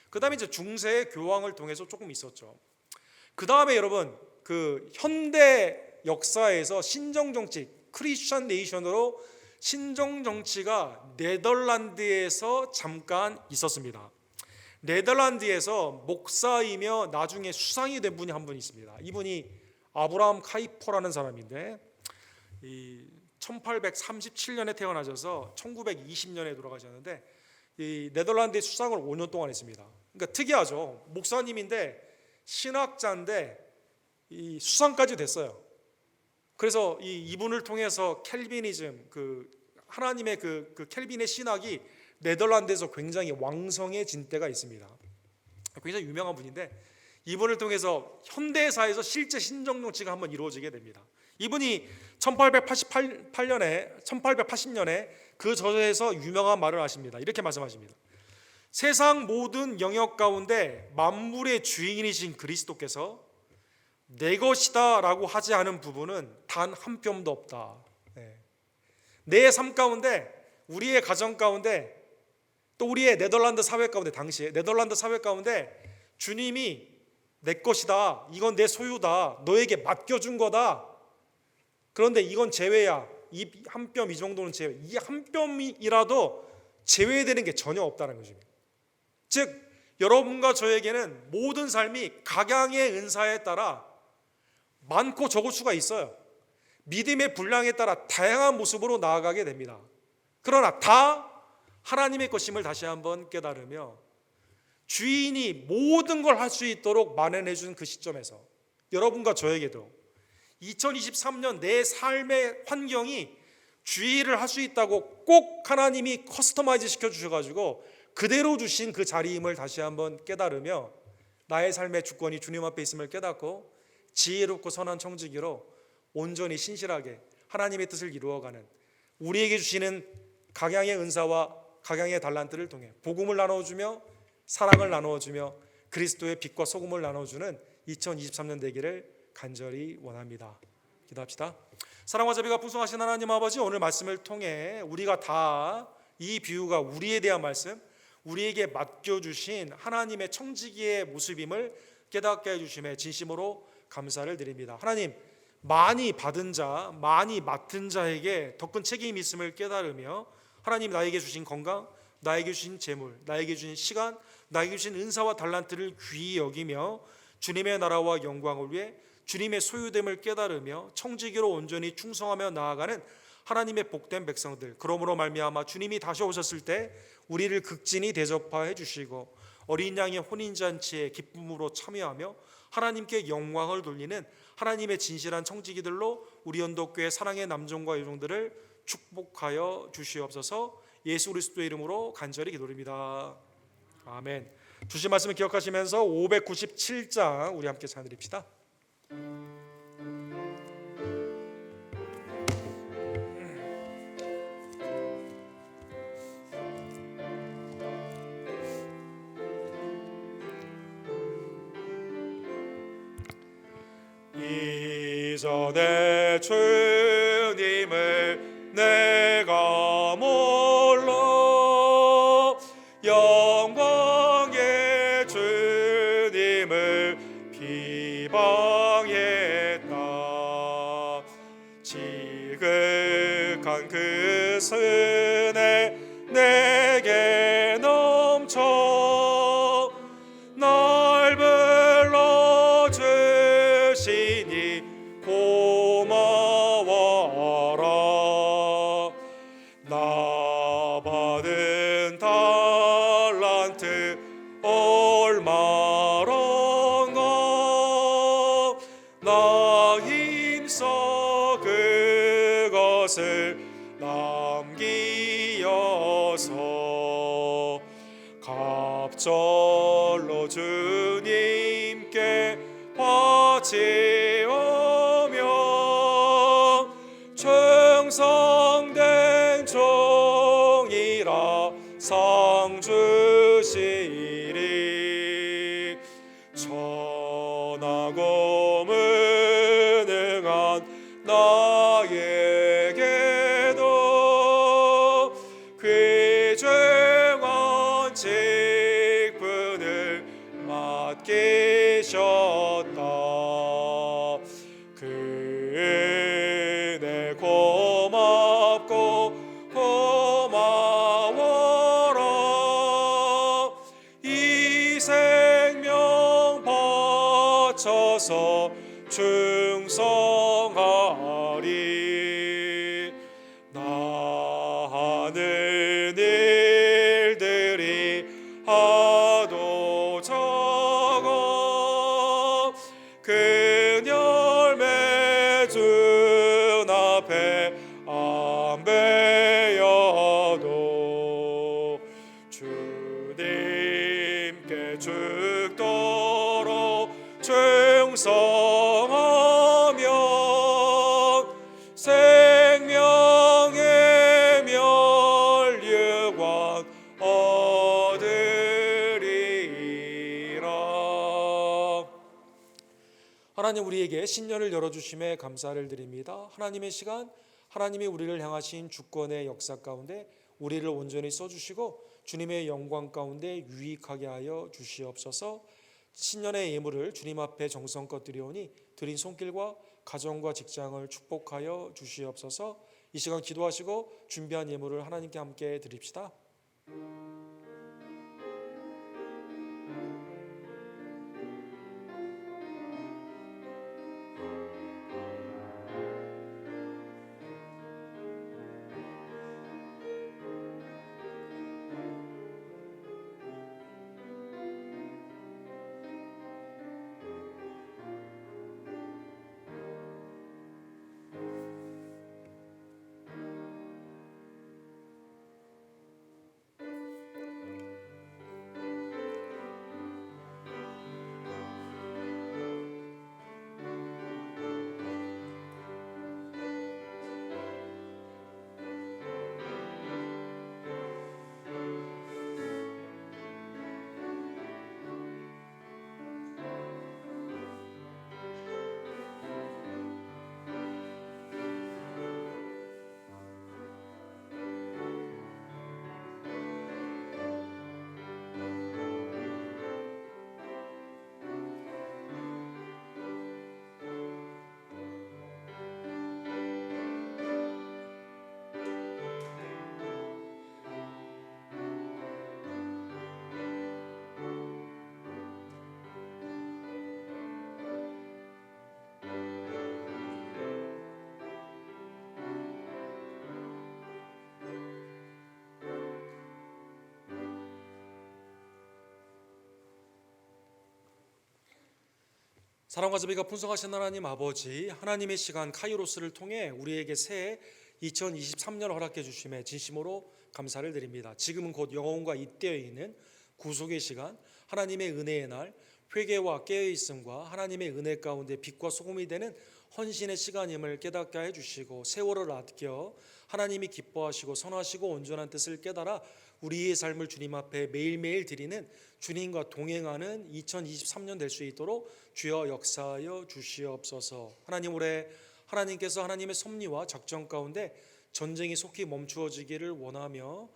그 다음에 이제 중세의 교황을 통해서 조금 있었죠. 그 다음에 여러분 그 현대 역사에서 신정 정치 크리스천 네이션으로 신정 정치가 네덜란드에서 잠깐 있었습니다. 네덜란드에서 목사이며 나중에 수상이 된 분이 한 분 있습니다. 이분이 아브라함 카이퍼라는 사람인데 1837년에 태어나셔서 1920년에 돌아가셨는데 이 네덜란드의 수상을 5년 동안 했습니다. 그러니까 특이하죠. 목사님인데 신학자인데 이 수상까지 됐어요. 그래서 이분을 통해서 켈비니즘 그 하나님의 그 켈빈의 신학이 네덜란드에서 굉장히 왕성해진 때가 있습니다. 굉장히 유명한 분인데 이분을 통해서 현대사에서 실제 신정 정치가 한번 이루어지게 됩니다. 이분이 1880년에 그 저서에서 유명한 말을 하십니다. 이렇게 말씀하십니다. 세상 모든 영역 가운데 만물의 주인이신 그리스도께서 내 것이다 라고 하지 않은 부분은 단 한 뼘도 없다. 내 삶 가운데 우리의 가정 가운데 또 우리의 네덜란드 사회 가운데 당시에 네덜란드 사회 가운데 주님이 내 것이다. 이건 내 소유다. 너에게 맡겨준 거다. 그런데 이건 제외야. 이 한 뼘 이 정도는 제외. 이 한 뼘이라도 제외되는 게 전혀 없다는 것입니다. 즉 여러분과 저에게는 모든 삶이 각양의 은사에 따라 많고 적을 수가 있어요. 믿음의 분량에 따라 다양한 모습으로 나아가게 됩니다. 그러나 다 하나님의 것임을 다시 한번 깨달으며 주인이 모든 걸 할 수 있도록 마련해 준 그 시점에서 여러분과 저에게도 2023년 내 삶의 환경이 주의를 할 수 있다고 꼭 하나님이 커스터마이즈 시켜주셔가지고 그대로 주신 그 자리임을 다시 한번 깨달으며 나의 삶의 주권이 주님 앞에 있음을 깨닫고 지혜롭고 선한 청지기로 온전히 신실하게 하나님의 뜻을 이루어가는 우리에게 주시는 각양의 은사와 각양의 달란트를 통해 복음을 나눠주며 사랑을 나눠주며 그리스도의 빛과 소금을 나눠주는 2023년 되기를 간절히 원합니다. 기도합시다. 사랑과 자비가 풍성하신 하나님 아버지, 오늘 말씀을 통해 우리가 다 이 비유가 우리에 대한 말씀, 우리에게 맡겨주신 하나님의 청지기의 모습임을 깨닫게 해주심에 진심으로 감사를 드립니다. 하나님, 많이 받은 자, 많이 맡은 자에게 더 큰 책임이 있음을 깨달으며 하나님 나에게 주신 건강, 나에게 주신 재물, 나에게 주신 시간, 나에게 주신 은사와 달란트를 귀히 여기며 주님의 나라와 영광을 위해 주님의 소유됨을 깨달으며 청지기로 온전히 충성하며 나아가는 하나님의 복된 백성들, 그러므로 말미암아 주님이 다시 오셨을 때 우리를 극진히 대접하여 주시고 어린 양의 혼인잔치에 기쁨으로 참여하며 하나님께 영광을 돌리는 하나님의 진실한 청지기들로 우리 언덕교회 사랑의 남종과 여종들을 축복하여 주시옵소서. 예수 그리스도의 이름으로 간절히 기도드립니다. 아멘. 주신 말씀을 기억하시면서 597장 우리 함께 찬드립시다. 이전에 주님을 내가 몰라 영광의 주님을 비방했다. 지극한 그 은혜 내게 넘쳐 날 불러주시니 고마워라. 나 받은 달란트 얼마런가 나 힘써 그것을 남기어서 갑절로 주님께 바치오며 충성된 종이라 상 주시리. 천하고 무능한 나에게도 귀중한 직분을 맡기셨다. 그 은혜 고맙고 고마워라. 이 생명 바쳐서 충성하리. 나 하는 일들이 하도 적어 그녀의 주 앞에 안 배여도 주님께 죽도록 충성하며 생명의 멸류관 얻으리라. 하나님, 우리에게 신년을 열어주심에 감사를 드립니다. 하나님의 시간, 하나님이 우리를 향하신 주권의 역사 가운데 우리를 온전히 써주시고 주님의 영광 가운데 유익하게 하여 주시옵소서. 신년의 예물을 주님 앞에 정성껏 드리오니 드린 손길과 가정과 직장을 축복하여 주시옵소서. 이 시간 기도하시고 준비한 예물을 하나님께 함께 드립시다. 사랑과 자비가 풍성하신 하나님 아버지, 하나님의 시간 카이로스를 통해 우리에게 새해 2023년 허락해 주심에 진심으로 감사를 드립니다. 지금은 곧 영혼과 잇대어 있는 구속의 시간, 하나님의 은혜의 날, 회개와 깨어있음과 하나님의 은혜 가운데 빛과 소금이 되는 헌신의 시간임을 깨닫게 해주시고 세월을 아껴 하나님이 기뻐하시고 선하시고 온전한 뜻을 깨달아 우리의 삶을 주님 앞에 매일매일 드리는 주님과 동행하는 2023년 될 수 있도록 주여 역사하여 주시옵소서. 하나님, 올해 하나님께서 하나님의 섭리와 작전 가운데 전쟁이 속히 멈추어지기를 원하며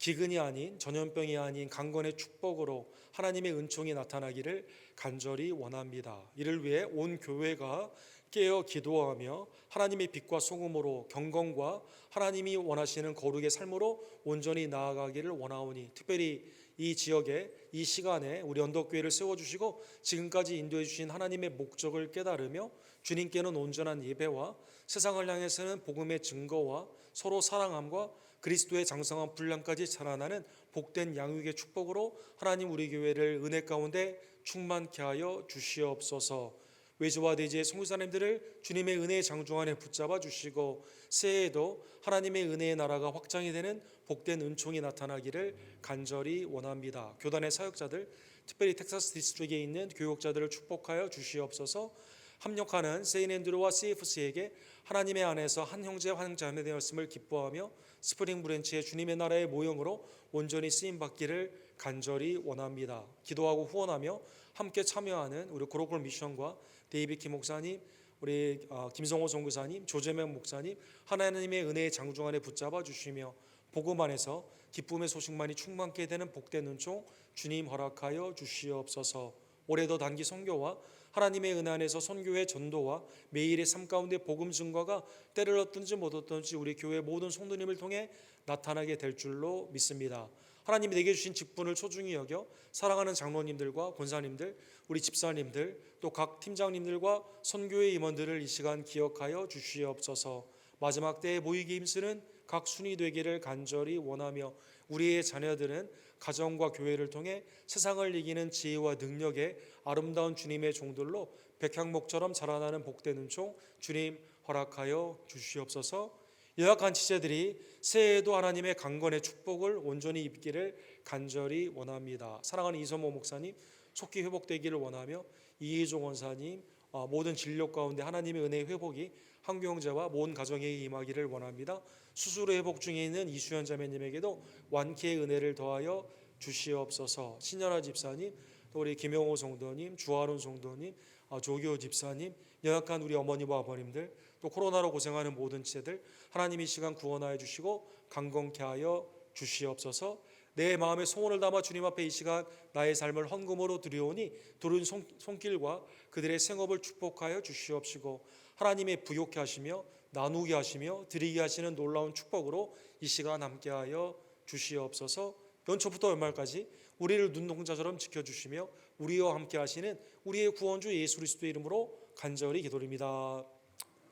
기근이 아닌 전염병이 아닌 강건의 축복으로 하나님의 은총이 나타나기를 간절히 원합니다. 이를 위해 온 교회가 깨어 기도하며 하나님의 빛과 소금으로 경건과 하나님이 원하시는 거룩의 삶으로 온전히 나아가기를 원하오니, 특별히 이 지역에 이 시간에 우리 언덕교회를 세워주시고 지금까지 인도해 주신 하나님의 목적을 깨달으며 주님께는 온전한 예배와 세상을 향해서는 복음의 증거와 서로 사랑함과 그리스도의 장성한 분량까지 자라나는 복된 양육의 축복으로 하나님 우리 교회를 은혜 가운데 충만케 하여 주시옵소서. 외주와 대지의 선교사님들을 주님의 은혜의 장중 안에 붙잡아 주시고 새해에도 하나님의 은혜의 나라가 확장이 되는 복된 은총이 나타나기를 간절히 원합니다. 교단의 사역자들, 특별히 텍사스 디스트릭에 있는 교육자들을 축복하여 주시옵소서. 합력하는 세인앤드루와 CFC에게 하나님의 안에서 한 형제 한 자매 되었음을 기뻐하며 스프링 브랜치의 주님의 나라의 모형으로 온전히 쓰임받기를 간절히 원합니다. 기도하고 후원하며 함께 참여하는 우리 고로콜 미션과 데이비드 김 목사님, 우리 김성호 선교사님, 조재명 목사님, 하나님의 은혜의 장중 안에 붙잡아 주시며 복음 안에서 기쁨의 소식만이 충만케 되는 복된 은총 주님 허락하여 주시옵소서. 올해도 단기 선교와 하나님의 은혜 안에서 선교의 전도와 매일의 삶 가운데 복음 증거가 때를 얻든지 못 얻든지 우리 교회 모든 성도님을 통해 나타나게 될 줄로 믿습니다. 하나님이 내게 주신 직분을 소중히 여겨 사랑하는 장로님들과 권사님들, 우리 집사님들, 또 각 팀장님들과 선교의 임원들을 이 시간 기억하여 주시옵소서. 마지막 때에 모이기 힘쓰는 각 순위 되기를 간절히 원하며 우리의 자녀들은 가정과 교회를 통해 세상을 이기는 지혜와 능력의 아름다운 주님의 종들로 백향목처럼 자라나는 복된 은총 주님 허락하여 주시옵소서. 연약한 지체들이 새해에도 하나님의 강건의 축복을 온전히 입기를 간절히 원합니다. 사랑하는 이선모 목사님 속히 회복되기를 원하며 이희종 원사님 모든 진료 가운데 하나님의 은혜의 회복이 한규 형제와 모든 가정에 임하기를 원합니다. 수술의 회복 중에 있는 이수연 자매님에게도 완쾌의 은혜를 더하여 주시옵소서. 신연아 집사님, 또 우리 김영호 성도님, 주하론 성도님, 조교 집사님, 연약한 우리 어머니와 아버님들, 또 코로나로 고생하는 모든 지체들 하나님 이 시간 구원하여 주시고 강건케 하여 주시옵소서. 내 마음의 소원을 담아 주님 앞에 이 시간 나의 삶을 헌금으로 드리오니 두른 손길과 그들의 생업을 축복하여 주시옵시고 하나님의 부욕케 하시며 나누게 하시며 드리게 하시는 놀라운 축복으로 이 시간 함께하여 주시옵소서. 연초부터 연말까지 우리를 눈동자처럼 지켜주시며 우리와 함께 하시는 우리의 구원주 예수 그리스도의 이름으로 간절히 기도드립니다.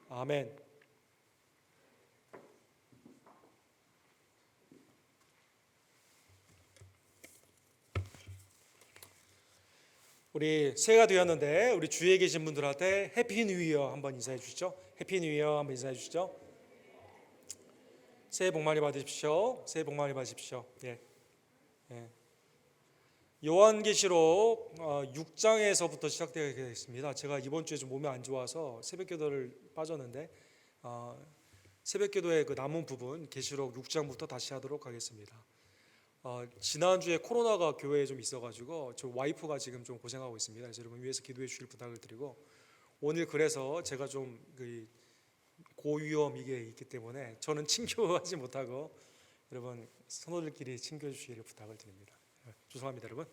아멘. 우리 새해가 되었는데 우리 주위에 계신 분들한테 해피 뉴 이어 한번 인사해 주시죠. 해피 뉴 이어 한번 인사해 주시죠. 새해 복 많이 받으십시오. 새해 복 많이 받으십시오. 예. 요한계시록 6장에서부터 시작되겠습니다. 제가 이번 주에 좀 몸이 안 좋아서 새벽기도를 빠졌는데 새벽기도의 그 남은 부분 계시록 6장부터 다시 하도록 하겠습니다. 지난주에 코로나가 교회에 좀 있어가지고 저 와이프가 지금 좀 고생하고 있습니다. 그래서 여러분 위해서 기도해 주실 부탁을 드리고 오늘 그래서 제가 좀 고위험 이게 있기 때문에 저는 친교하지 못하고 여러분 성도들끼리 친교해 주시기를 부탁을 드립니다. 죄송합니다 여러분.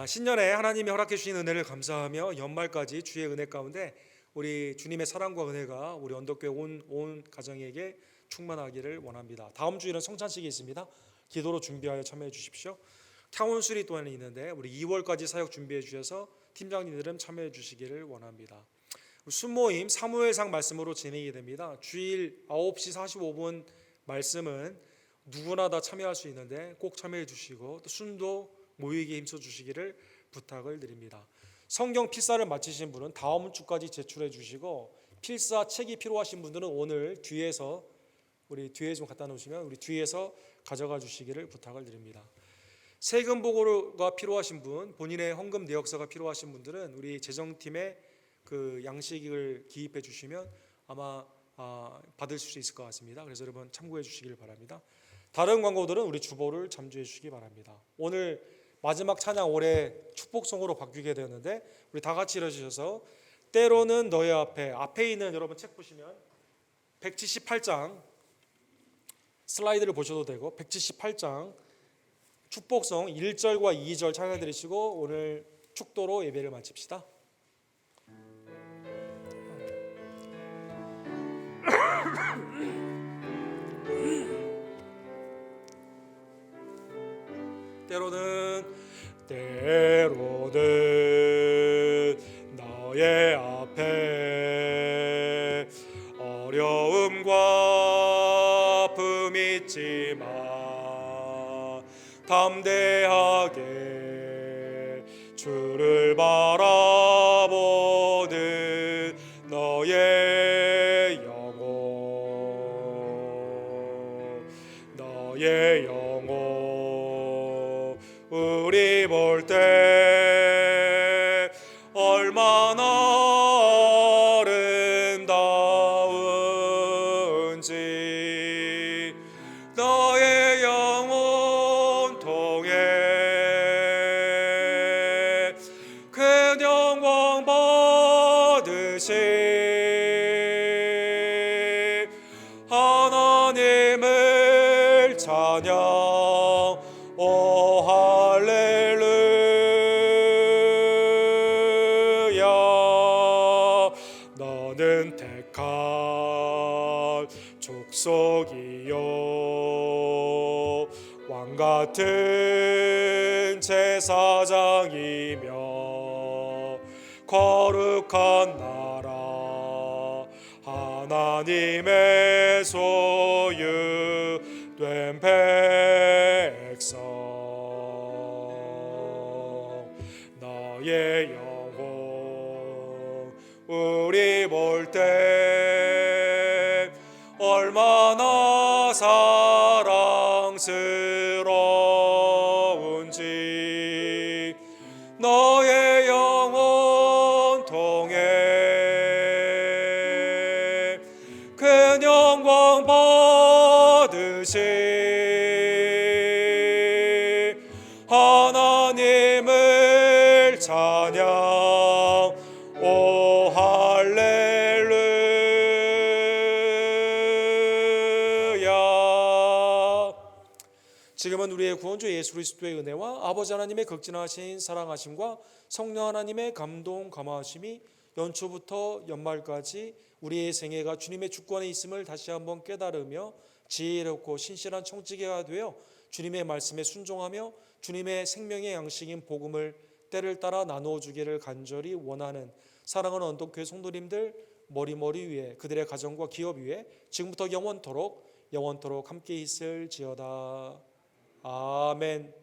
신년에 하나님이 허락해 주신 은혜를 감사하며 연말까지 주의 은혜 가운데 우리 주님의 사랑과 은혜가 우리 언덕교회 온 가정에게 충만하기를 원합니다. 다음 주에는 성찬식이 있습니다. 기도로 준비하여 참여해 주십시오. 타운술이 또한 있는데 우리 2월까지 사역 준비해 주셔서 팀장님들은 참여해 주시기를 원합니다. 순모임 사무엘상 말씀으로 진행이 됩니다. 주일 9시 45분 말씀은 누구나 다 참여할 수 있는데 꼭 참여해 주시고 또 순도 모이기에 힘써 주시기를 부탁을 드립니다. 성경 필사를 마치신 분은 다음 주까지 제출해 주시고 필사 책이 필요하신 분들은 오늘 뒤에서 우리 뒤에 좀 갖다 놓으시면 우리 뒤에서 가져가 주시기를 부탁을 드립니다. 세금 보고가 필요하신 분, 본인의 헌금 내역서가 필요하신 분들은 우리 재정팀에 그 양식을 기입해 주시면 아마 받을 수 있을 것 같습니다. 그래서 여러분 참고해 주시길 바랍니다. 다른 광고들은 우리 주보를 참조해 주시기 바랍니다. 오늘 마지막 찬양 올해 축복송으로 바뀌게 되었는데 우리 다 같이 일어서셔서 때로는 너의 앞에 있는 여러분 책 보시면 178장 슬라이드를 보셔도 되고 178장 축복성 1절과 2절 찬양 드리시고 오늘 축도로 예배를 마칩시다. 때로는 너의 앞에 어려움과 아픔이 있지만 담대하게 주를 바라보는 너의 영혼 우리 볼 때 얼마나 아름다운지 너의 영혼 통해 큰 영광 받으시 하나님을 찬양 오 할렐루야 너는 택한 족속이요 왕같은 제사장이며 거룩한 나라 하나님의 소유된 백성 너의 영혼 우리 볼 때 얼마나 사랑스러운지 너의 영혼 통해 큰 영광 받으시 하나님을 찬양 오 할렐루야 지금은 우리의 구원주 예수 그리스도의 은혜와 아버지 하나님의 극진하신 사랑하심과 성령 하나님의 감동 감화하심이 연초부터 연말까지 우리의 생애가 주님의 주권에 있음을 다시 한번 깨달으며 지혜롭고 신실한 청지기가 되어 주님의 말씀에 순종하며 주님의 생명의 양식인 복음을 때를 따라 나누어 주기를 간절히 원하는 사랑하는 언덕교회 성도님들 머리 위에 그들의 가정과 기업 위에 지금부터 영원토록 함께 있을지어다. 아멘.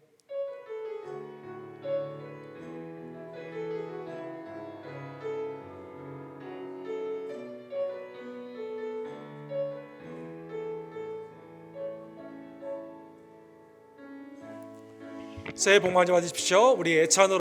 새해 복 많이 받으십시오. 우리 애찬으로